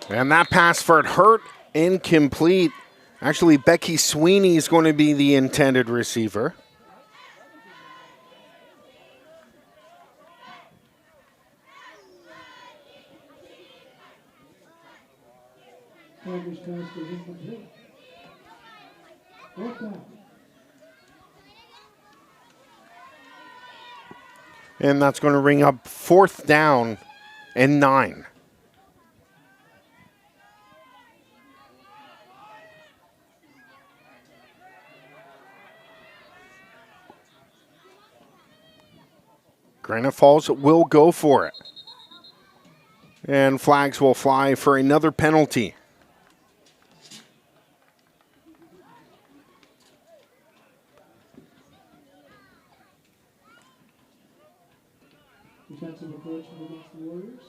And that pass for it hurt, incomplete. Actually, Becky Sweeney is going to be the intended receiver. Tigers pass is incomplete. 4th down. And that's going to bring up 4th down and 9. Granite Falls will go for it. And flags will fly for another penalty. Defensive approach against the Warriors.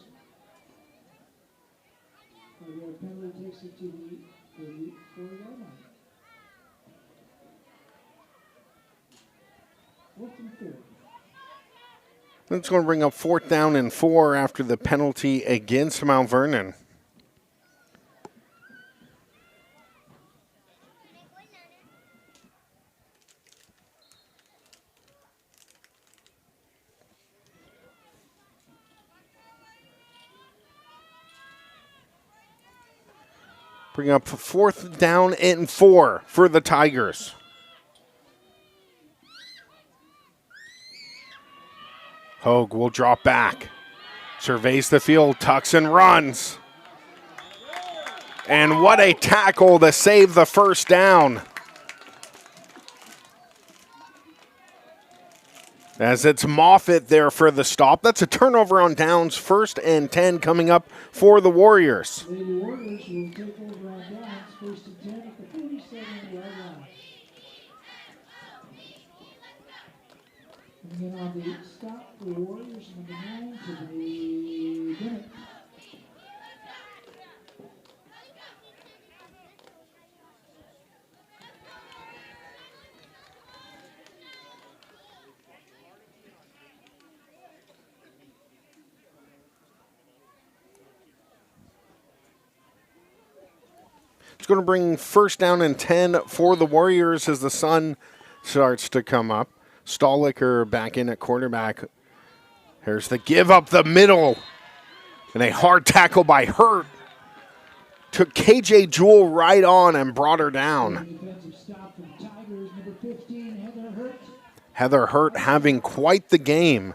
The penalty takes it to the 44-yard line. 4th and 4. That's going to bring up 4th down and 4 after the penalty against Mount Vernon. Bring up 4th down and 4 for the Tigers. Hogue will drop back. Surveys the field, tucks and runs. And what a tackle to save the 1st down. As it's Moffitt there for the stop. That's a turnover on downs. 1st and 10 coming up for the Warriors. The Warriors will take over on downs. 1st and 10 at the 47-yard line. And then on the stop, the Warriors, number 9 to the Bennett. It's going to bring 1st down and 10 for the Warriors as the sun starts to come up. Stoliker back in at quarterback. Here's the give up the middle. And a hard tackle by Hurt. Took KJ Jewell right on and brought her down. Defensive stop for the Tigers, number 15, Heather Hurt. Heather Hurt having quite the game.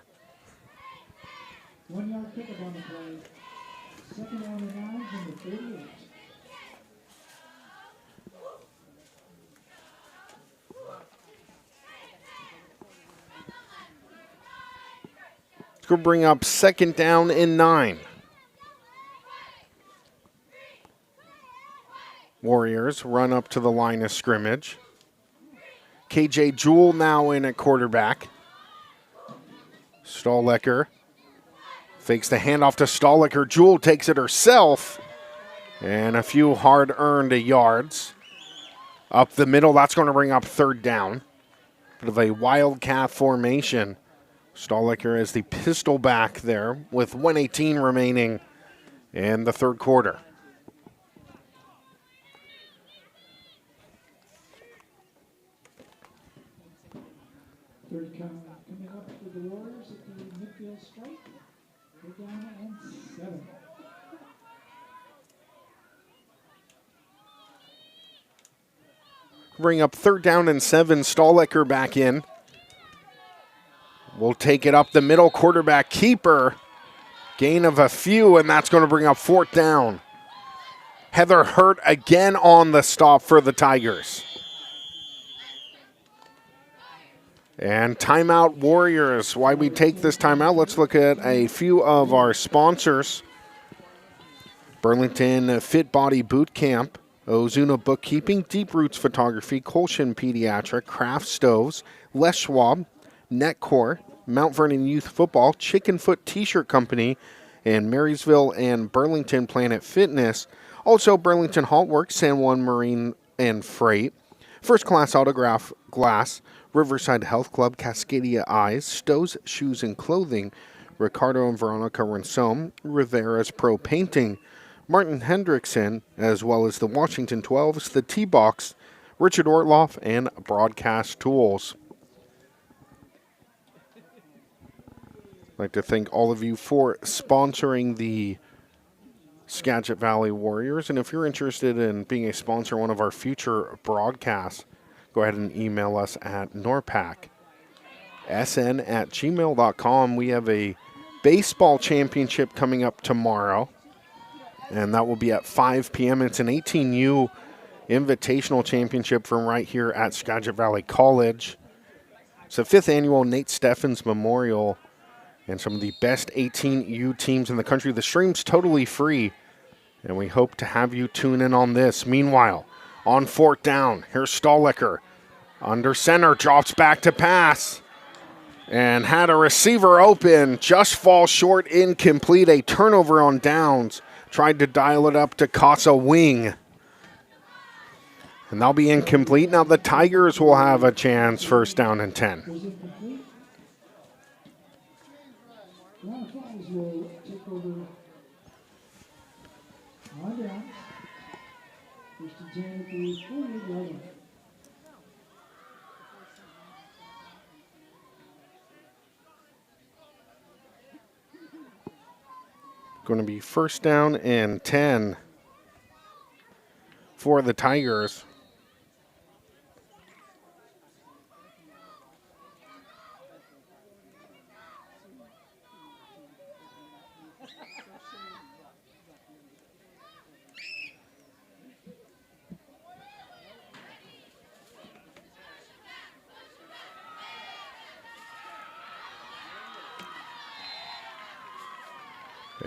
1-yard pickup on the play. 2nd down and 9 from the 38. It's going to bring up 2nd down and 9. Warriors run up to the line of scrimmage. KJ Jewell now in at quarterback. Stoliker fakes the handoff to Stoliker. Jewell takes it herself. And a few hard-earned yards. Up the middle, that's going to bring up 3rd down. Bit of a wildcat formation. Stoliker is the pistol back there with 1:18 remaining in the 3rd quarter. Third coming up for the Warriors at the midfield strike. 3rd down and 7. Bring up 3rd down and 7. Stoliker back in. We'll take it up the middle. Quarterback keeper. Gain of a few, and that's going to bring up 4th down. Heather Hurt again on the stop for the Tigers. And timeout Warriors. Why we take this timeout, let's look at a few of our sponsors. Burlington Fit Body Boot Camp, Ozuna Bookkeeping, Deep Roots Photography, Colshan Pediatric, Craft Stoves, Les Schwab, Netcore, Mount Vernon Youth Football, Chicken Foot T-Shirt Company, and Marysville and Burlington Planet Fitness Also, Burlington Haltworks, San Juan Marine and Freight, First Class Autograph Glass, Riverside Health Club, Cascadia Eyes, Stowe's Shoes and Clothing, Ricardo and Veronica Ransom, Rivera's Pro Painting, Martin Hendrickson, as well as the Washington 12s, the T-Box, Richard Ortloff, and Broadcast Tools. I'd like to thank all of you for sponsoring the Skagit Valley Warriors. And if you're interested in being a sponsor of one of our future broadcasts, go ahead and email us at norpacsn@gmail.com. We have a baseball championship coming up tomorrow, and that will be at 5 p.m. It's an 18U invitational championship from right here at Skagit Valley College. It's the 5th annual Nate Steffens Memorial, and some of the best 18U teams in the country. The stream's totally free, and we hope to have you tune in on this. Meanwhile, on 4th down, here's Stahlecker. Under center, drops back to pass, and had a receiver open, just falls short, incomplete. A turnover on downs. Tried to dial it up to Casa Wing, and that'll be incomplete. Now the Tigers will have a chance, 1st down and 10. Granite Falls will take over on down. 1st and 10 at the 48-yard line. Going to be 1st down and 10 for the Tigers.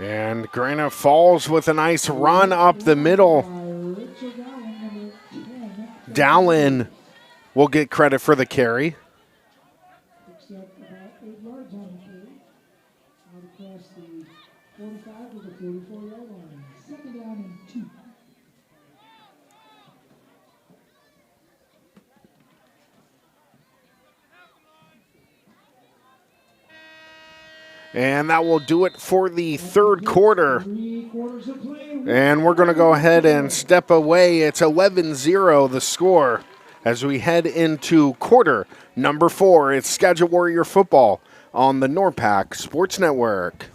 And Granite Falls with a nice run up the middle. Dallin will get credit for the carry. Picks up about 8 yards on the carry. Out across the 45 to the 44-yard line. 2nd down and 2. And that will do it for the 3rd quarter. 3 quarters of play. And we're going to go ahead and step away. It's 11-0 the score as we head into quarter number 4. It's Skagit Warrior football on the NORPAC Sports Network.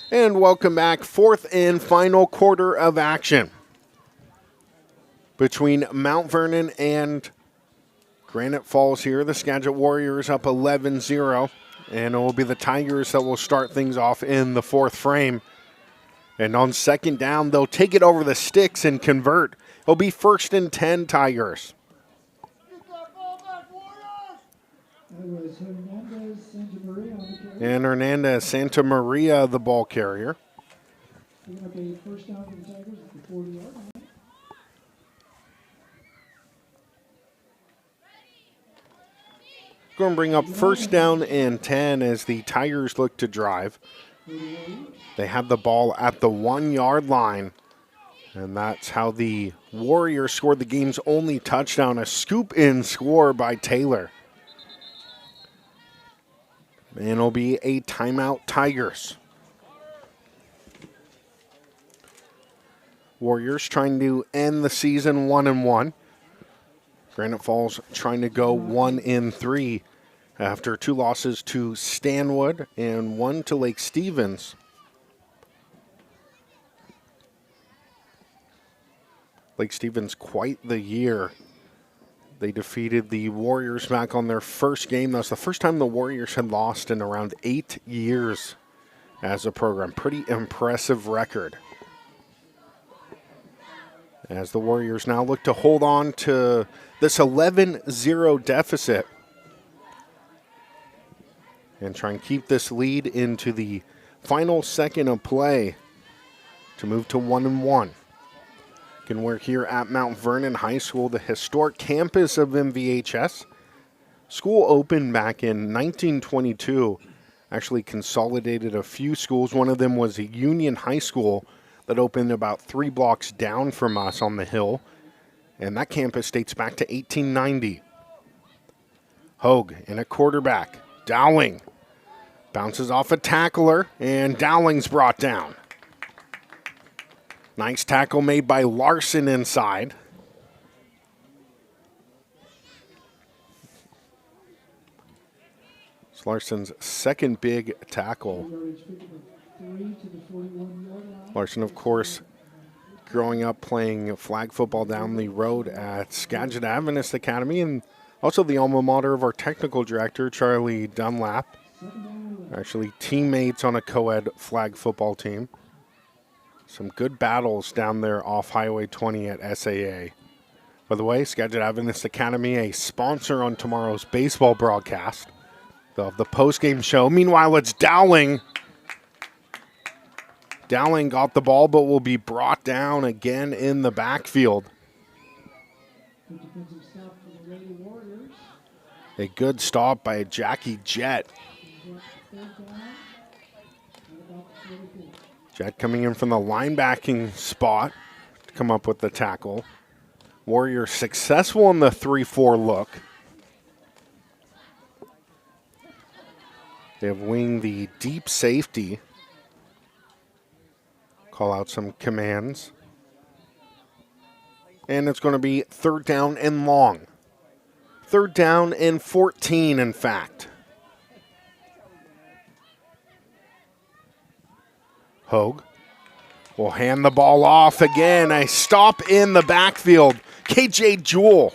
And welcome back. 4th and final quarter of action between Mount Vernon and Granite Falls here. The Skagit Warriors up 11-0. And it will be the Tigers that will start things off in the 4th frame. And on 2nd down, they'll take it over the sticks and convert. It'll be 1st and 10 Tigers. That was Hernandez Santa Maria on the carry. And Hernandez Santa Maria, the ball carrier. Picking up a 1st down for the Tigers at the 40-yard line. Going to bring up first down and 10 as the Tigers look to drive. They have the ball at the 1 yard line. And that's how the Warriors scored the game's only touchdown, a scoop-in score by Taylor. And it'll be a timeout Tigers. Warriors trying to end the season 1-1. Granite Falls trying to go 1-3 after 2 losses to Stanwood and 1 to Lake Stevens. Lake Stevens quite the year. They defeated the Warriors back on their first game. That was the first time the Warriors had lost in around 8 years as a program. Pretty impressive record. As the Warriors now look to hold on to this 11-0 deficit and try and keep this lead into the final second of play to move to 1-1. And we're here at Mount Vernon High School, the historic campus of MVHS. School opened back in 1922, actually consolidated a few schools. One of them was a Union High School that opened about 3 blocks down from us on the hill. And that campus dates back to 1890. Hogue in a quarterback. Dowling bounces off a tackler, and Dowling's brought down. Nice tackle made by Larson inside. It's Larson's second big tackle. Larson, of course, growing up playing flag football down the road at Skagit Adventist Academy, and also the alma mater of our technical director, Charlie Dunlap. Actually teammates on a co-ed flag football team. Some good battles down there off Highway 20 at SAA. By the way, Skagit Adventist Academy, a sponsor on tomorrow's baseball broadcast. They'll have the post-game show. Meanwhile, it's Dowling. Dowling got the ball, but will be brought down again in the backfield. A good stop by Jackie Jett. Jett coming in from the linebacking spot to come up with the tackle. Warriors successful in the 3-4 look. They have winged the deep safety. Call out some commands. And it's going to be 3rd down and long. 3rd down and 14, in fact. Hogue will hand the ball off again. A stop in the backfield. KJ Jewell.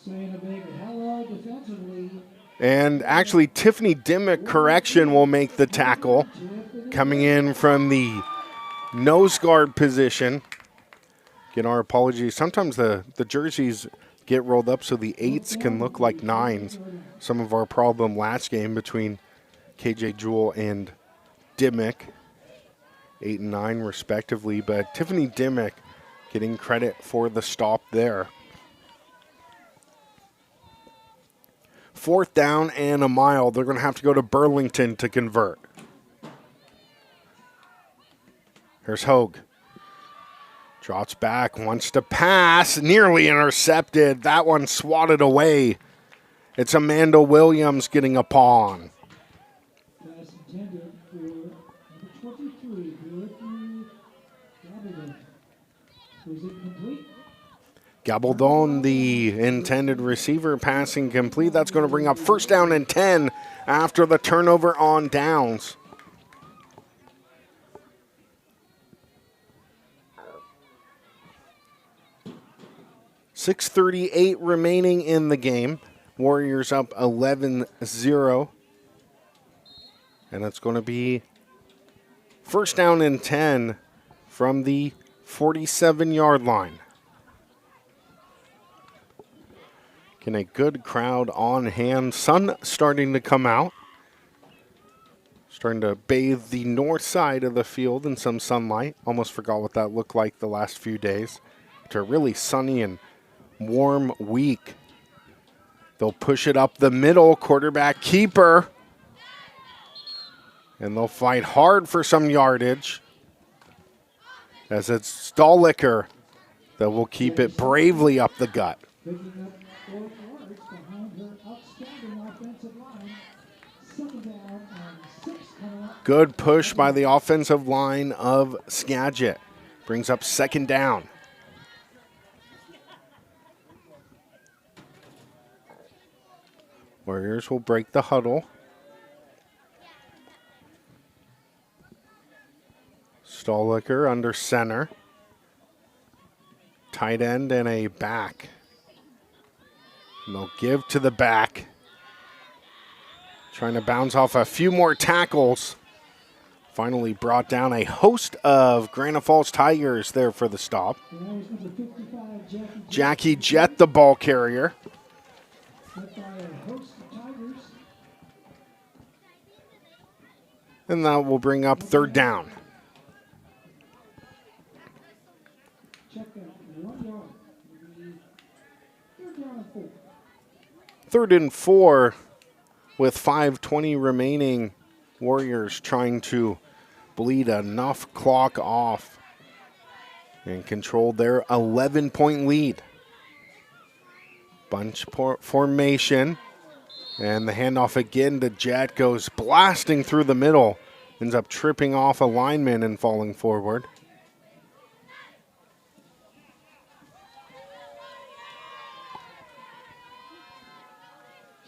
Saying a big hello defensively. And actually, Tiffany Dimmick, correction, will make the tackle. Coming in from the nose guard position. Again, our apologies. Sometimes the jerseys get rolled up so the 8s can look like 9s. Some of our problem last game between KJ Jewell and Dimmick, 8 and 9 respectively. But Tiffany Dimmick getting credit for the stop there. 4th down and a mile. They're going to have to go to Burlington to convert. Here's Hogue. Drops back, wants to pass, nearly intercepted. That one swatted away. It's Amanda Williams getting a pawn. Pass intended for number 23, Dorothy Gabaldon. Was it complete? Gabaldon, the intended receiver, passing complete. That's going to bring up 1st down and 10 after the turnover on downs. 6:38 remaining in the game. Warriors up 11-0. And it's going to be 1st down and 10 from the 47-yard line. Can a good crowd on hand. Sun starting to come out. Starting to bathe the north side of the field in some sunlight. Almost forgot what that looked like the last few days. after a really sunny and warm week. They'll push it up the middle, quarterback keeper. And they'll fight hard for some yardage. As it's Stolicker that will keep it bravely up the gut. Picking up 4 yards behind her outstanding offensive line. 2nd down and 6 coming up. Good push by the offensive line of Skagit. Brings up 2nd down. Warriors will break the huddle. Stolicker under center. Tight end and a back. And they'll give to the back. Trying to bounce off a few more tackles. Finally brought down a host of Granite Falls Tigers there for the stop. Jackie Jett, the ball carrier. And that will bring up 3rd down. Third and 4 with 5:20 remaining. Warriors trying to bleed enough clock off and control their 11-point lead. Bunch formation. And the handoff again to Jett goes blasting through the middle. Ends up tripping off a lineman and falling forward.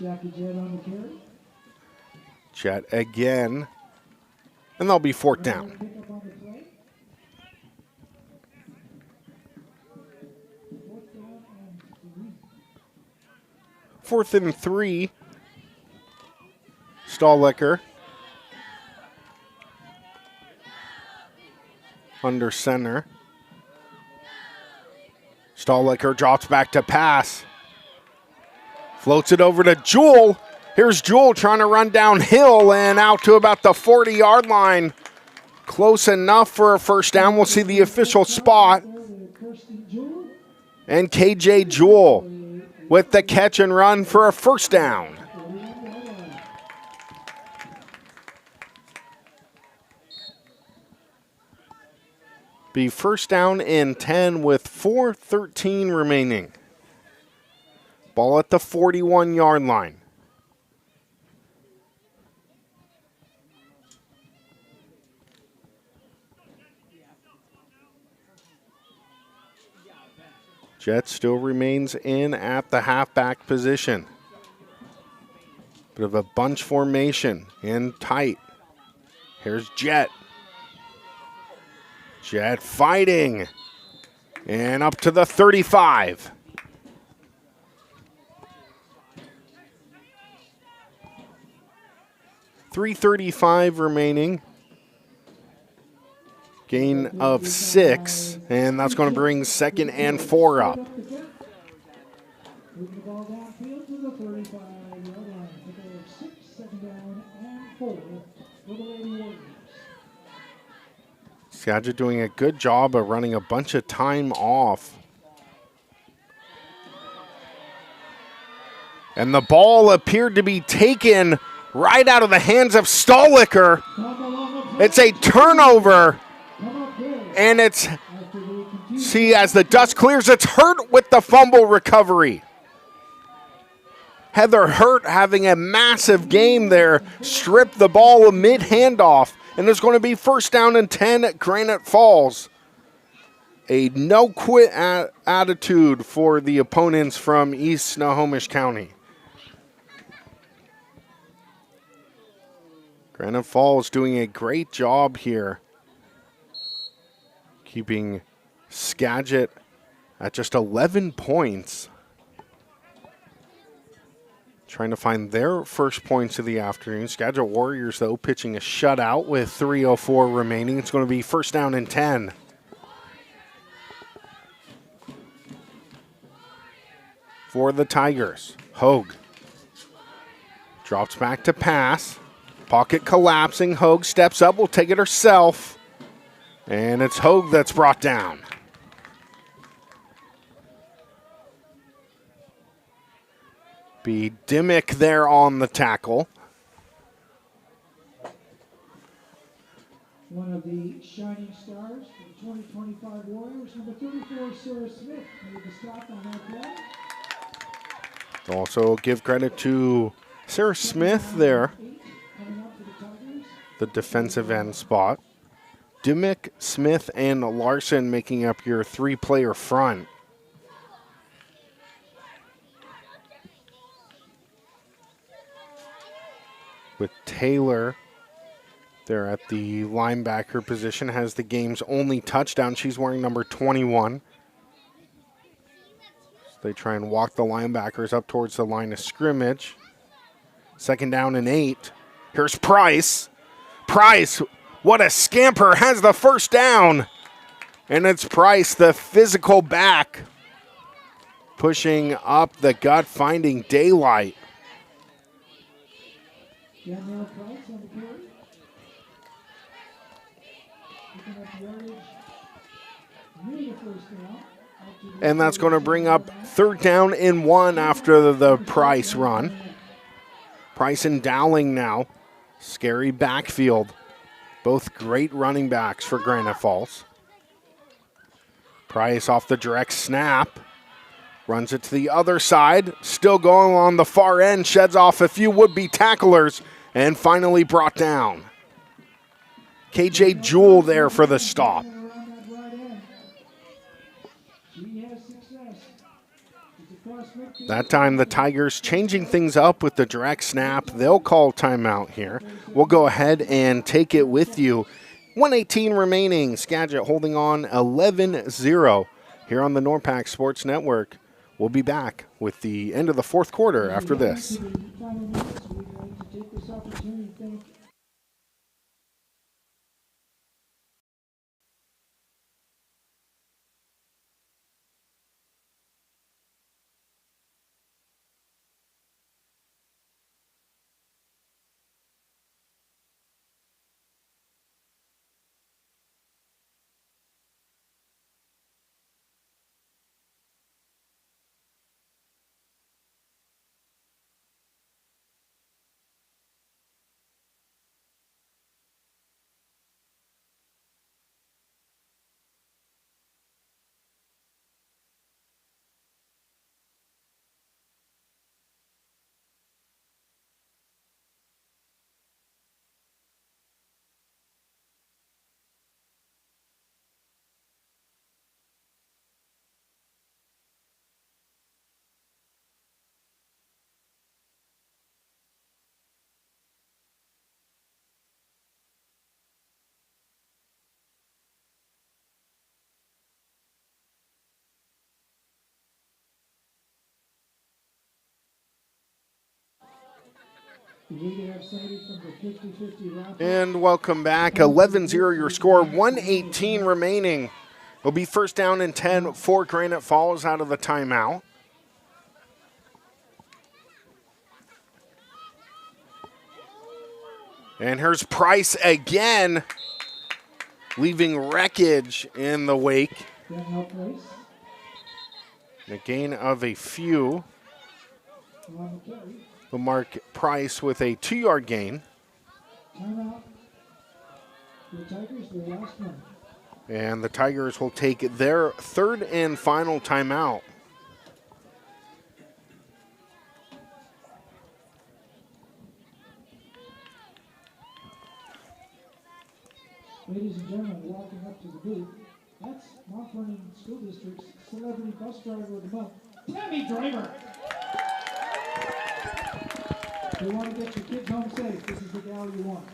Jackie Jett on the carry. Jett again. And that'll be 4th down. Pick up on the play. 4th down and 3. 4th and 3. Stolicker under center. Stolicker drops back to pass. Floats it over to Jewell. Here's Jewell trying to run downhill and out to about the 40-yard line. Close enough for a 1st down. We'll see the official spot. And KJ Jewell with the catch and run for a 1st down. Be 1st down and 10 with 4:13 remaining. Ball at the 41-yard line. Jett still remains in at the halfback position. Bit of a bunch formation and tight. Here's Jett. Jett fighting. And up to the 35. .335 remaining. Gain of 6, and that's going to bring 2nd and 4 up. Moving the ball downfield to the 35-yard line. Pick up 6, 2nd down and 4 for the Lady Warriors. Skagit doing a good job of running a bunch of time off. And the ball appeared to be taken right out of the hands of Stolicker. It's a turnover. And it's, see, as the dust clears, it's Hurt with the fumble recovery. Heather Hurt having a massive game there. Stripped the ball amid handoff. And there's going to be 1st down and 10 at Granite Falls. A no-quit attitude for the opponents from East Snohomish County. Granite Falls doing a great job here, keeping Skagit at just 11 points. Trying to find their first points of the afternoon. Skagit Warriors, though, pitching a shutout with 3:04 remaining. It's going to be 1st down and 10. For the Tigers, Hogue drops back to pass. Pocket collapsing. Hogue steps up, will take it herself. And it's Hogue that's brought down. Be Dimmick there on the tackle. One of the shining stars for the 2025 Warriors, number 34, Sarah Smith, made the stop on that play. Also give credit to Sarah Smith there, Coming up for the Tigers. the defensive end spot. Dimmick, Smith, and Larson making up your three-player front. With Taylor there at the linebacker position, has the game's only touchdown. She's wearing number 21. So they try and walk the linebackers up towards the line of scrimmage. 2nd down and 8. Here's Price. Price, what a scamper, has the 1st down. And it's Price, the physical back, pushing up the gut, finding daylight. Danielle Price on the carry. Picking up yardage near the 1st down. And that's going to bring up 3rd down and 1 after the Price run. Price and Dowling now. Scary backfield. Both great running backs for Granite Falls. Price off the direct snap. Runs it to the other side. Still going on the far end. Sheds off a few would-be tacklers. And finally brought down. KJ Jewell there for the stop. That time the Tigers changing things up with the direct snap. They'll call timeout here. We'll go ahead and take it with you. 1:18 remaining. Skagit holding on 11-0 here on the NORPAC Sports Network. We'll be back with the end of the 4th quarter after this. And welcome back. 11-0 your score. 1:18 remaining. It'll be 1st down and 10 for Granite Falls out of the timeout. And here's Price again, leaving wreckage in the wake. A gain of a few. Will mark Price with a 2-yard gain. And the Tigers will take their 3rd and final timeout. Ladies and gentlemen, walking up to the booth, that's Mount Vernon School District's Celebrity Bus Driver of the Month, Tammy Driver. If you want to get your kids home safe, this is the gal you want.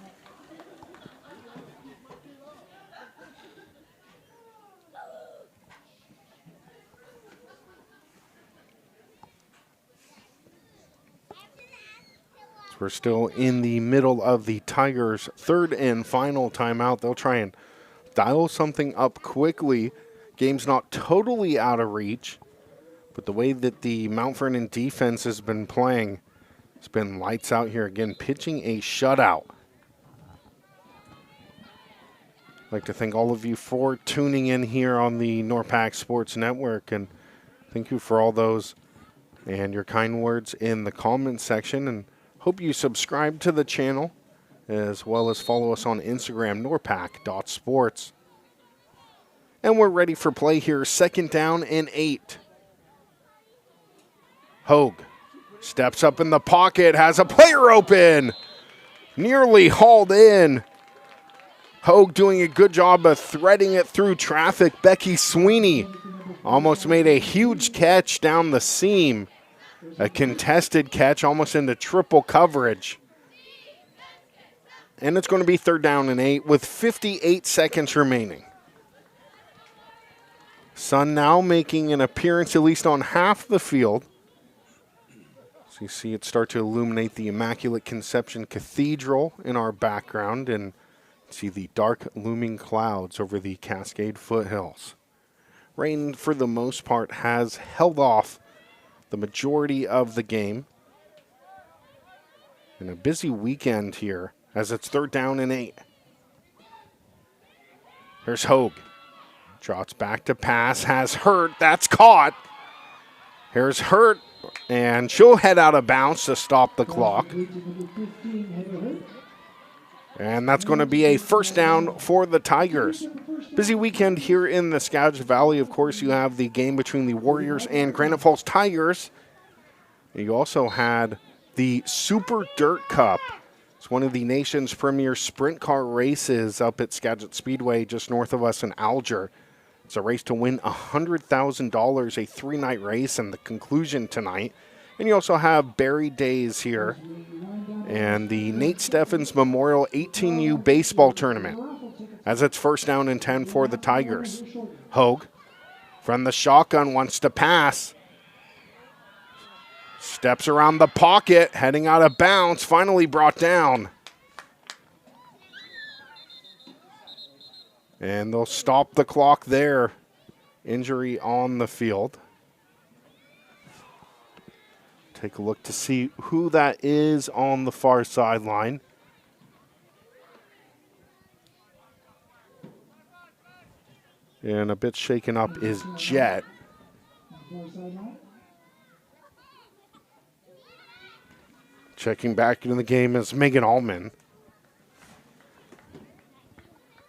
We're still in the middle of the Tigers' 3rd and final timeout. They'll try and dial something up quickly. Game's not totally out of reach, but the way that the Mount Vernon defense has been playing, it's been lights out here again, pitching a shutout. I'd like to thank all of you for tuning in here on the NORPAC Sports Network, and thank you for all those and your kind words in the comment section. And hope you subscribe to the channel as well as follow us on Instagram, norpac.sports. And we're ready for play here. 2nd down and 8. Hogue steps up in the pocket, has a player open. Nearly hauled in. Hogue doing a good job of threading it through traffic. Becky Sweeney almost made a huge catch down the seam. A contested catch almost into triple coverage. And it's going to be 3rd down and 8 with 58 seconds remaining. Sun now making an appearance at least on half the field. So you see it start to illuminate the Immaculate Conception Cathedral in our background and see the dark looming clouds over the Cascade foothills. Rain, for the most part, has held off the majority of the game. And a busy weekend here as it's 3rd down and 8. Here's Hogue. Trots back to pass, has Hurt, that's caught. Here's Hurt, and she'll head out of bounds to stop the clock. And that's going to be a 1st down for the Tigers. Busy weekend here in the Skagit Valley. Of course, you have the game between the Warriors and Granite Falls Tigers. You also had the Super Dirt Cup. It's one of the nation's premier sprint car races up at Skagit Speedway just north of us in Alger. It's a race to win $100,000, a 3-night race, and the conclusion tonight. And you also have Berry Days here and the Nate Steffens Memorial 18U Baseball Tournament as it's 1st down and 10 for the Tigers. Hogue from the shotgun wants to pass. Steps around the pocket, heading out of bounds, finally brought down. And they'll stop the clock there. Injury on the field. Take a look to see who that is on the far sideline. And a bit shaken up is Jet. Checking back into the game is Megan Allman.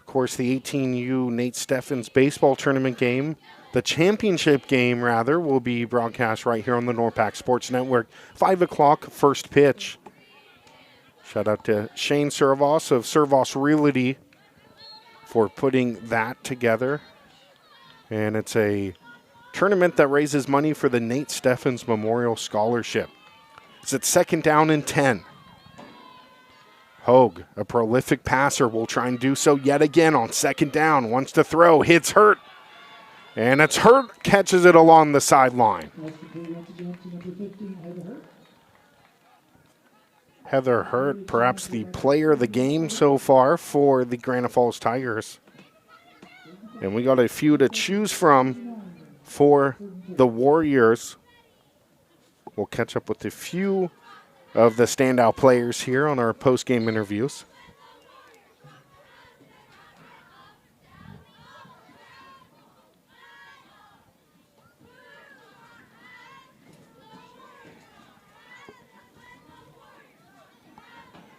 Of course, the 18U Nate Steffens baseball tournament game, the championship game, rather, will be broadcast right here on the NORPAC Sports Network. 5 o'clock, first pitch. Shout out to Shane Servos of Servos Realty for putting that together. And it's a tournament that raises money for the Nate Steffens Memorial Scholarship. It's at 2nd down and 10. Hogue, a prolific passer, will try and do so yet again on 2nd down. Wants to throw, hits Hurt. And it's Hurt, catches it along the sideline. Heather Hurt, perhaps the player of the game so far for the Granite Falls Tigers. And we got a few to choose from for the Warriors. We'll catch up with a few of the standout players here on our post-game interviews.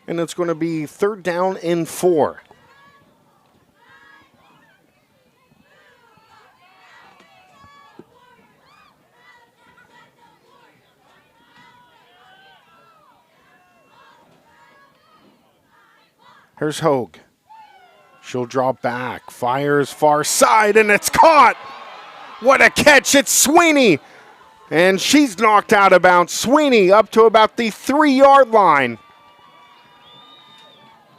And it's going to be 3rd down and 4. Here's Hogue. She'll drop back, fires far side, and it's caught. What a catch. It's Sweeney. And she's knocked out of bounds. Sweeney up to about the 3-yard line.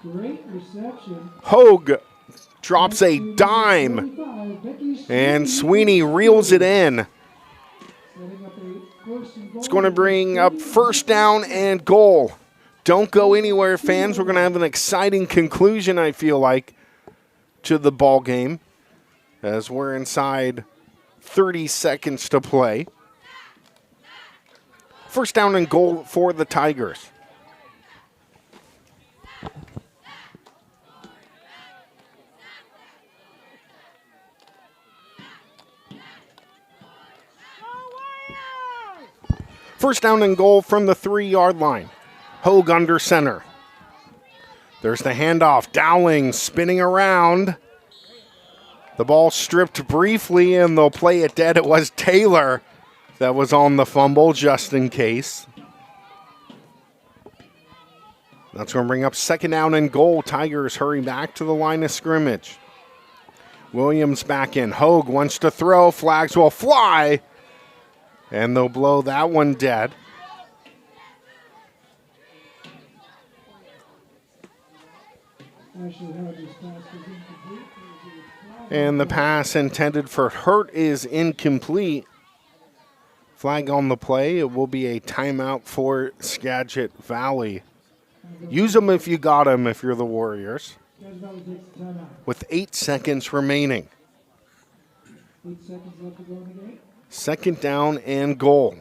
Great reception. Hogue drops a dime, and Sweeney reels it in. It's going to bring up 1st down and goal. Don't go anywhere, fans. We're going to have an exciting conclusion, I feel like, to the ball game as we're inside 30 seconds to play. 1st down and goal for the Tigers. First down and goal from the 3-yard line. Hogue under center. There's the handoff. Dowling spinning around. The ball stripped briefly, and they'll play it dead. It was Taylor that was on the fumble, just in case. That's going to bring up second down and goal. Tigers hurry back to the line of scrimmage. Williams back in. Hogue wants to throw. Flags will fly. And they'll blow that one dead. And the pass intended for Hurt is incomplete. Flag on the play. It will be a timeout for Skagit Valley. Use them if you got them if you're the Warriors. With 8 seconds remaining. 8 seconds left to go in the game. Second down and goal.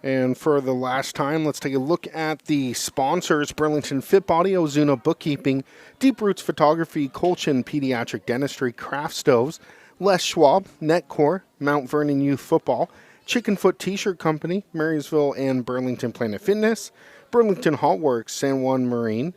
And for the last time, let's take a look at the sponsors: Burlington Fit Body, Ozuna Bookkeeping, Deep Roots Photography, Colchin Pediatric Dentistry, Craft Stoves, Les Schwab, Netcore, Mount Vernon Youth Football, Chicken Foot T-Shirt Company, Marysville and Burlington Planet Fitness, Burlington Hot Works, San Juan Marine,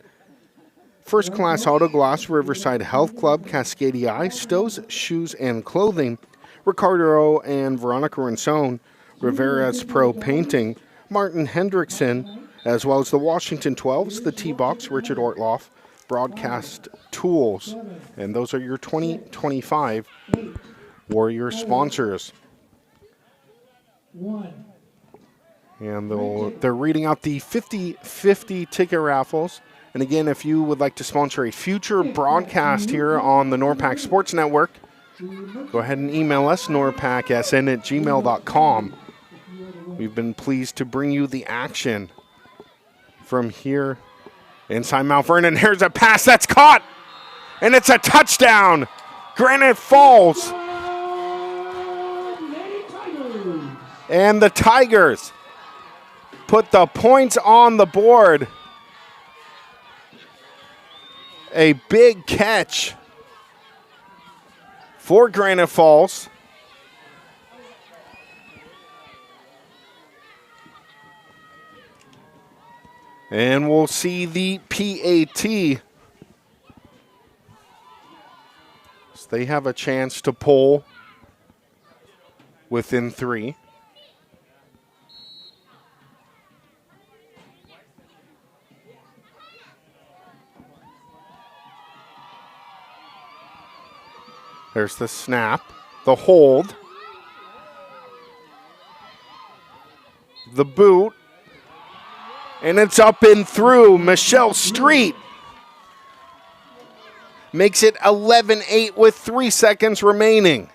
First Class Auto Glass, Riverside Health Club, Cascadia, Stows, Shoes and Clothing, Ricardo and Veronica Rinsone, Rivera's Pro Painting, Martin Hendrickson, as well as the Washington 12s, the T-Box, Richard Ortloff, Broadcast Tools. And those are your 2025 Warrior sponsors. And they're reading out the 50-50 ticket raffles. And again, if you would like to sponsor a future broadcast here on the NORPAC Sports Network, go ahead and email us, norpacsn@gmail.com. We've been pleased to bring you the action from here inside Mount Vernon. Here's a pass that's caught, and it's a touchdown. Granite Falls. And the Tigers put the points on the board. A big catch for Granite Falls. And we'll see the PAT. So they have a chance to pull within 3. There's the snap, the hold, the boot, and it's up and through. Michelle Street makes it 11-8 with 3 seconds remaining.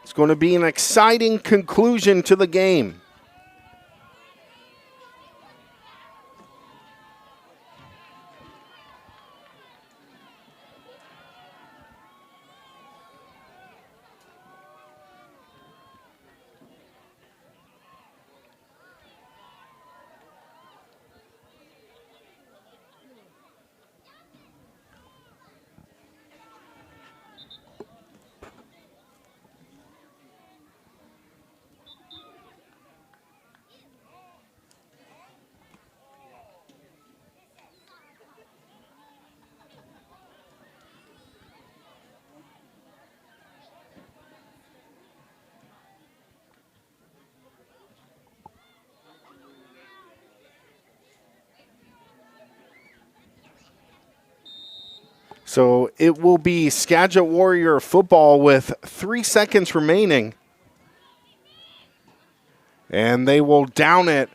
It's going to be an exciting conclusion to the game. So it will be Skagit Warrior football with 3 seconds remaining. And they will down it.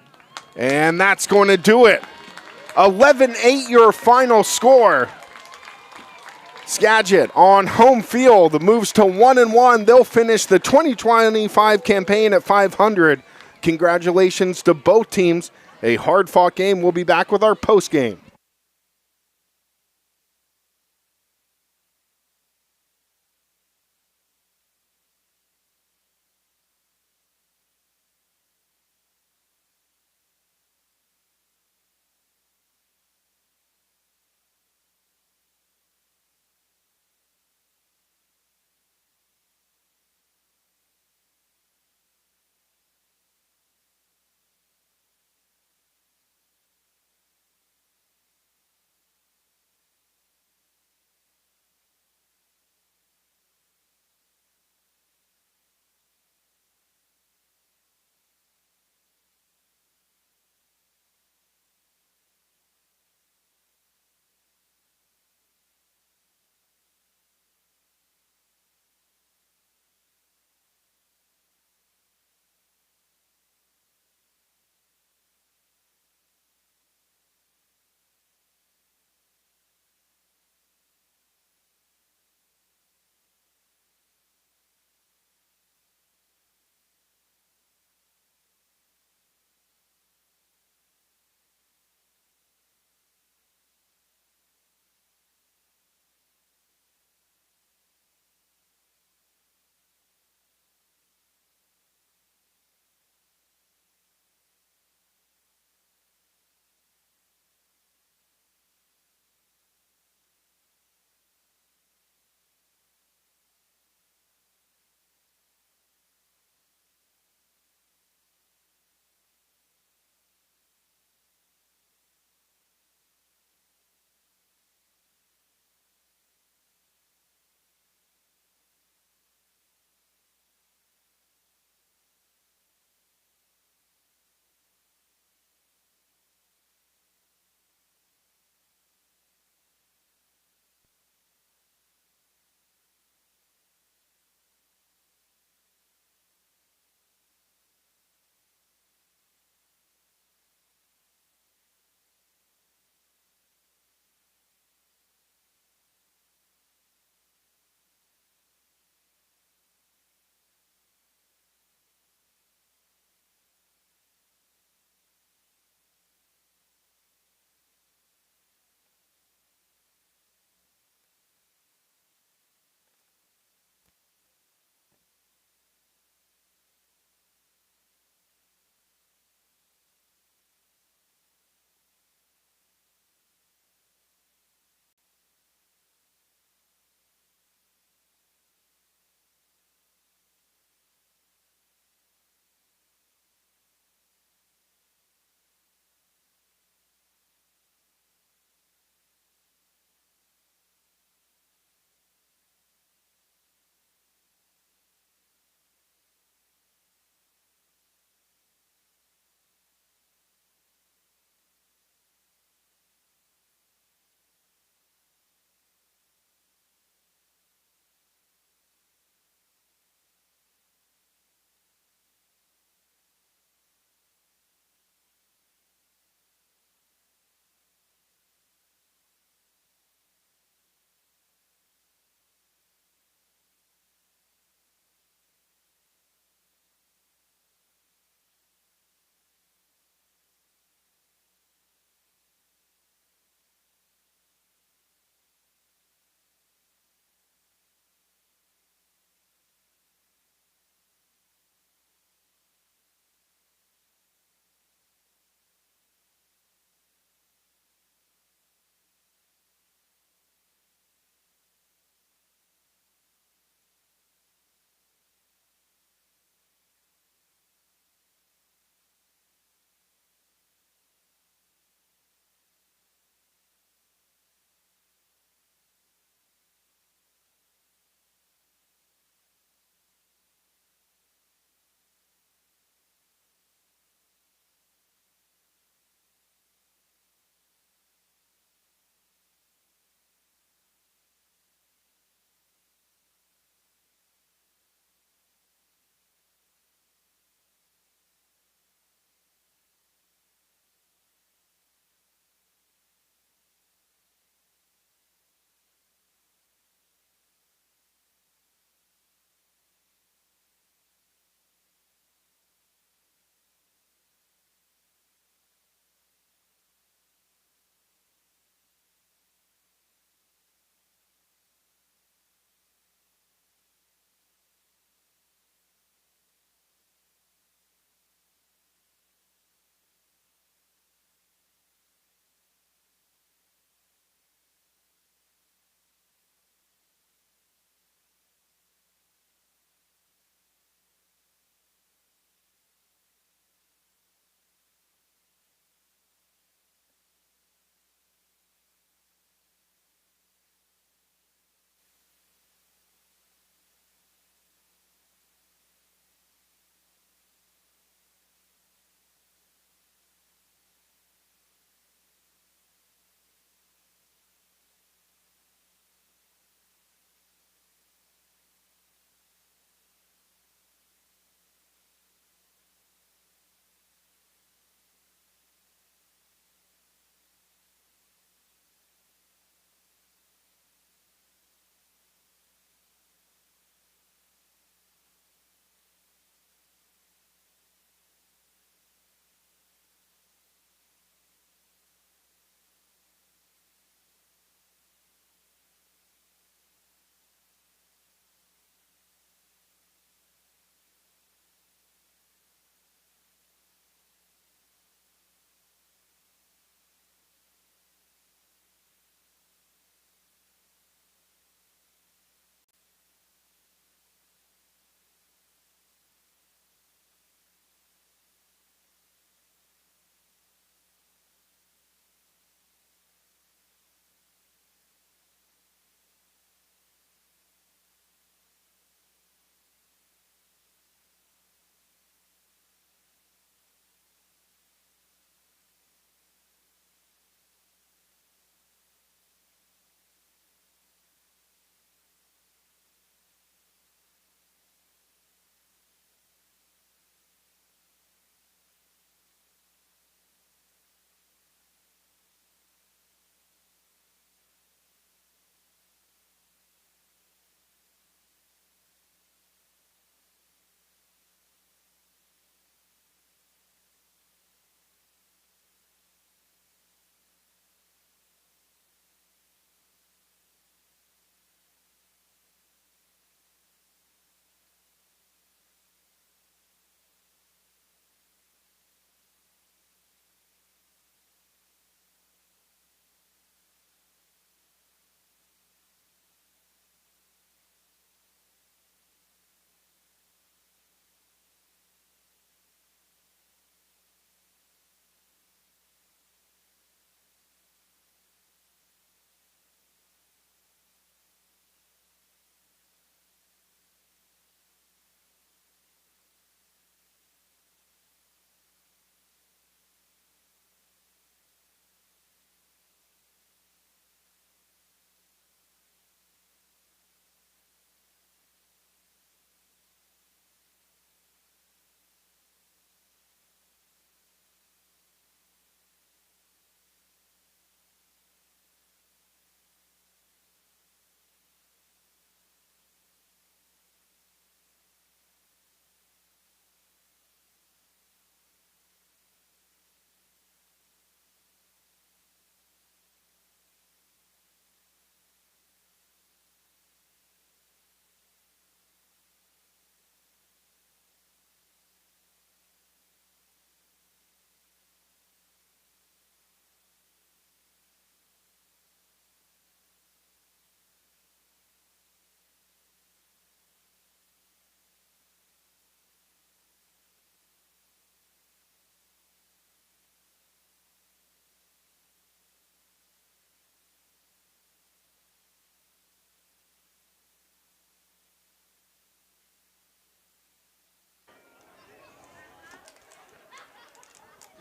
And that's going to do it. 11-8 your final score. Skagit on home field moves to 1-1. They'll finish the 2025 campaign at 500. Congratulations to both teams. A hard-fought game. We'll be back with our post game.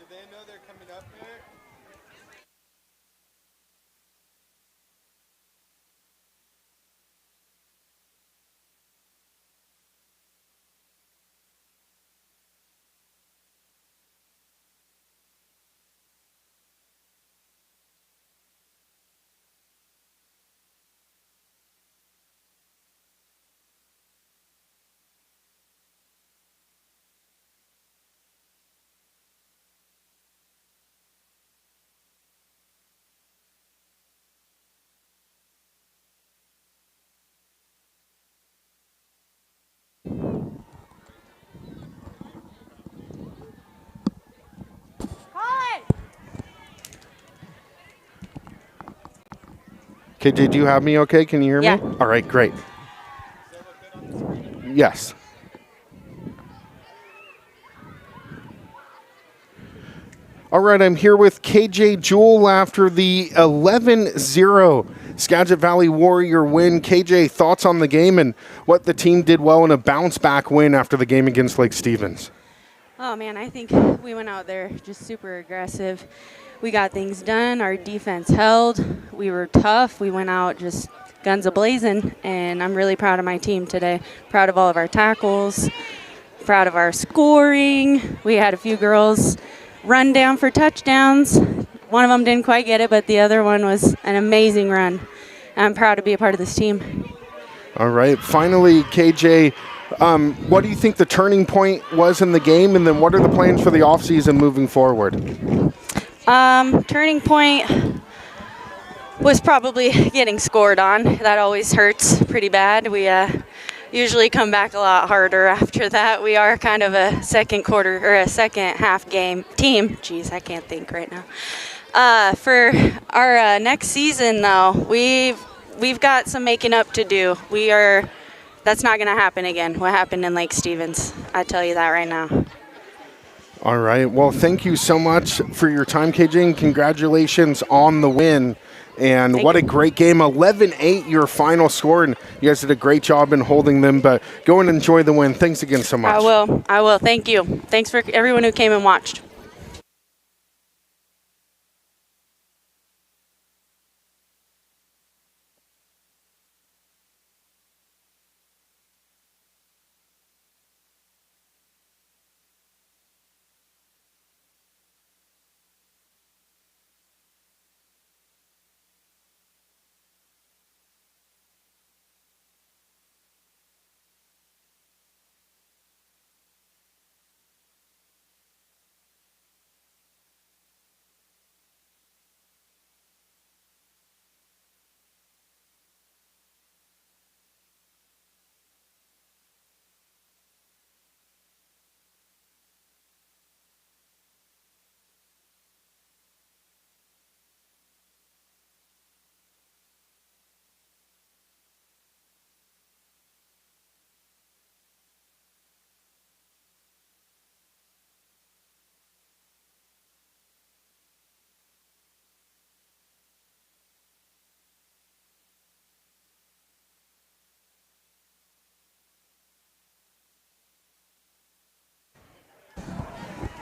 they know they're coming up there? Call it. KJ, do you have me okay? Can you hear Yeah. me? All right, great. Yes. All right, I'm here with KJ Jewell after the 11-0 Skagit Valley Warrior win. KJ, thoughts on the game and what the team did well in a bounce-back win after the game against Lake Stevens? Oh, man, I think we went out there just super aggressive. We got things done. Our defense held. We were tough. We went out just guns a-blazing, and I'm really proud of my team today. Proud of all of our tackles, proud of our scoring. We had a few girls run down for touchdowns. One of them didn't quite get it, but the other one was an amazing run. I'm proud to be a part of this team. All right, finally, KJ, what do you think the turning point was in the game, and then what are the plans for the offseason moving forward? Turning point was probably getting scored on. That always hurts pretty bad. We usually come back a lot harder after that. We are kind of a second half game team. Jeez, I can't think right now. For our next season, though, we've got some making up to do. That's not going to happen again. What happened in Lake Stevens? I tell you that right now. All right. Well, thank you so much for your time, KJ, and congratulations on the win. And Thank what you. a great game. 11-8 your final score, and you guys did a great job in holding them. But go and enjoy the win. Thanks again so much. I will. Thank you. Thanks for everyone who came and watched.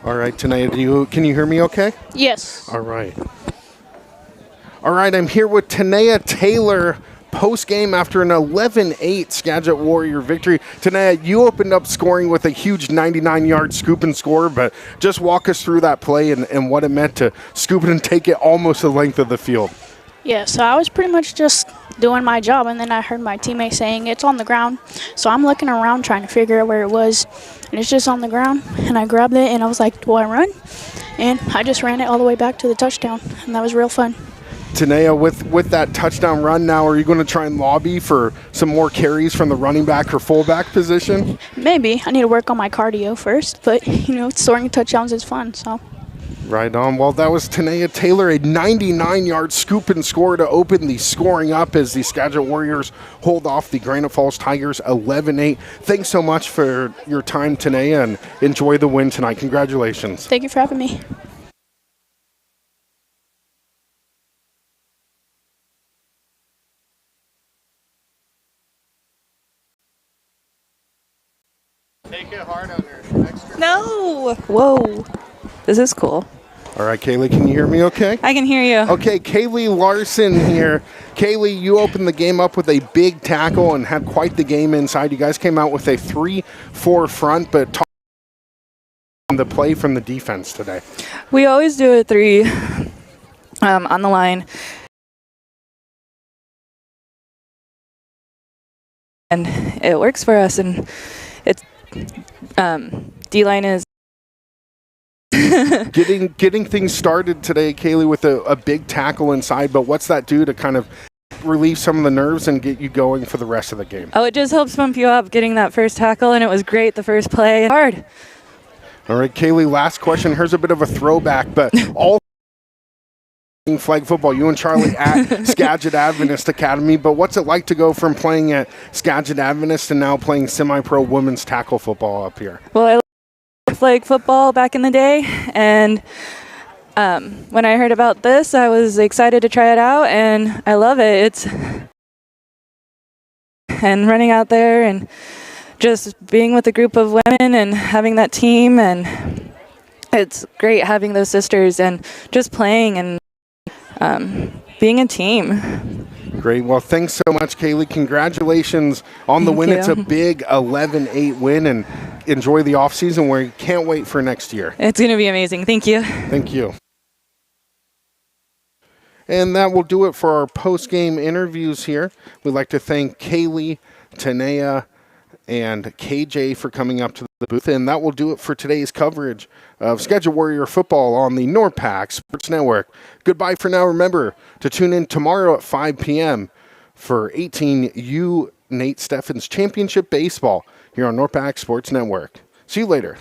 All right, Tanea, can you hear me okay? Yes. All right. All right, I'm here with Tanea Taylor post-game after an 11-8 Skagit Warrior victory. Tanea, you opened up scoring with a huge 99-yard scoop and score, but just walk us through that play and what it meant to scoop it and take it almost the length of the field. Yeah, so I was pretty much just doing my job, and then I heard my teammate saying it's on the ground. So I'm looking around trying to figure out where it was, and it's just on the ground. And I grabbed it, and I was like, do I run? And I just ran it all the way back to the touchdown, and that was real fun. Tanea, with that touchdown run now, are you going to try and lobby for some more carries from the running back or fullback position? Maybe. I need to work on my cardio first, but, scoring touchdowns is fun, so. Right on. Well, that was Tanea Taylor, a 99-yard scoop and score to open the scoring up as the Skagit Warriors hold off the Granite Falls Tigers 11-8. Thanks so much for your time, Tanea, and enjoy the win tonight. Congratulations. Thank you for having me. Take it hard on her. Extra. No. Whoa. This is cool. All right, Kaylee, can you hear me okay? I can hear you. Okay, Kaylee Larson here. Kaylee, you opened the game up with a big tackle and had quite the game inside. You guys came out with a 3-4 front, but talk on the play from the defense today. We always do a 3 on the line. And it works for us, and it's D-line is getting things started today, Kaylee, with a big tackle inside, but what's that do to kind of relieve some of the nerves and get you going for the rest of the game? Oh, it just helps pump you up getting that first tackle, and it was great the first play. Hard. All right, Kaylee, last question. Here's a bit of a throwback, but all flag football, you and Charlie at Skagit Adventist Academy, but what's it like to go from playing at Skagit Adventist and now playing semi-pro women's tackle football up here? Well, I loved flag football back in the day, and when I heard about this, I was excited to try it out, and I love it. And running out there and just being with a group of women and having that team, and it's great having those sisters and just playing and being a team. Great. Well, thanks so much, Kaylee. Congratulations on the win. you. It's a big 11-8 win, and enjoy the offseason where you can't wait for next year. It's going to be amazing. Thank you. Thank you. And that will do it for our post-game interviews here. We'd like to thank Kaylee, Tanea, and KJ for coming up to the booth. And that will do it for today's coverage of Skagit Warrior football on the NORPAC Sports Network. Goodbye for now. Remember to tune in tomorrow at 5 p.m. for 18U Nate Steffens Championship Baseball here on NORPAC Sports Network. See you later.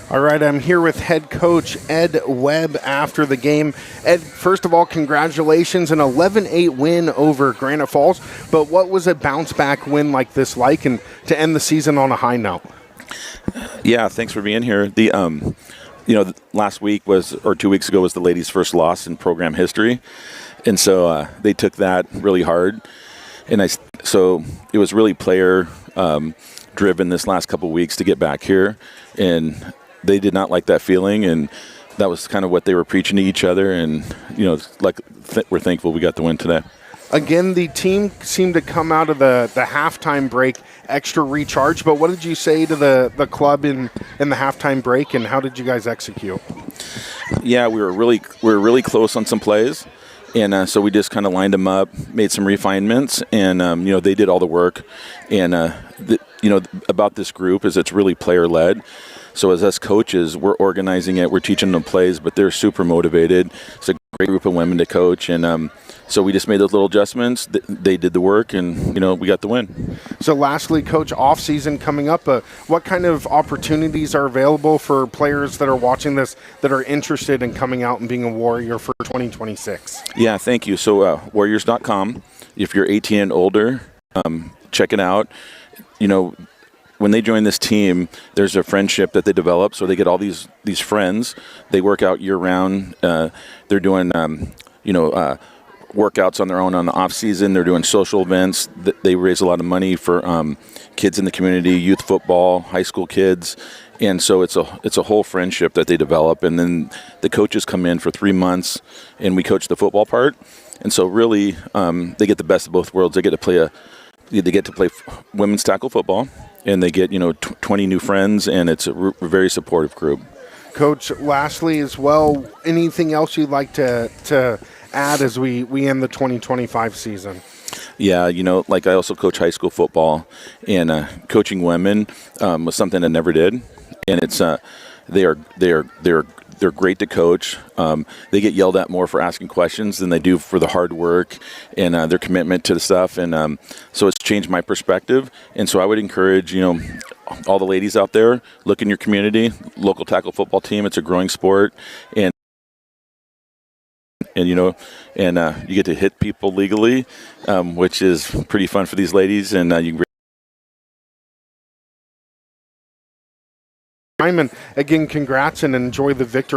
All right, I'm here with head coach Ed Webb after the game. Ed, first of all, congratulations, an 11-8 win over Granite Falls. But what was a bounce-back win like this like, and to end the season on a high note? Yeah, thanks for being here. Last week or 2 weeks ago was the ladies' first loss in program history, and so they took that really hard. And so it was really player driven this last couple weeks to get back here, and they did not like that feeling, and that was kind of what they were preaching to each other. And we're thankful we got the win today. Again, the team seemed to come out of the halftime break extra recharged, but what did you say to the club in the halftime break, and how did you guys execute? Yeah, we were really close on some plays, and so we just kind of lined them up, made some refinements, and they did all the work. And about this group is it's really player led. So as us coaches, we're organizing it, we're teaching them plays, but they're super motivated. It's a great group of women to coach, and so we just made those little adjustments. They did the work, and we got the win. So lastly, Coach, off season coming up, what kind of opportunities are available for players that are watching this that are interested in coming out and being a Warrior for 2026? Yeah, thank you. So warriors.com, if you're 18 and older, check it out. When they join this team, there's a friendship that they develop, so they get all these friends. They work out year-round. They're doing, workouts on their own on the off season. They're doing social events. They raise a lot of money for kids in the community, youth football, high school kids, and so it's a whole friendship that they develop. And then the coaches come in for 3 months, and we coach the football part. And so really, they get the best of both worlds. They get to play women's tackle football, and they get 20 new friends, and it's a very supportive group. Coach, lastly as well, anything else you'd like to add as we end the 2025 season? Yeah, I also coach high school football, and coaching women was something I never did, and it's they're great to coach. They get yelled at more for asking questions than they do for the hard work and their commitment to the stuff, and so it's changed my perspective. And so I would encourage all the ladies out there, look in your community, local tackle football team. It's a growing sport, and you get to hit people legally, which is pretty fun for these ladies. And Again, congrats and enjoy the victory.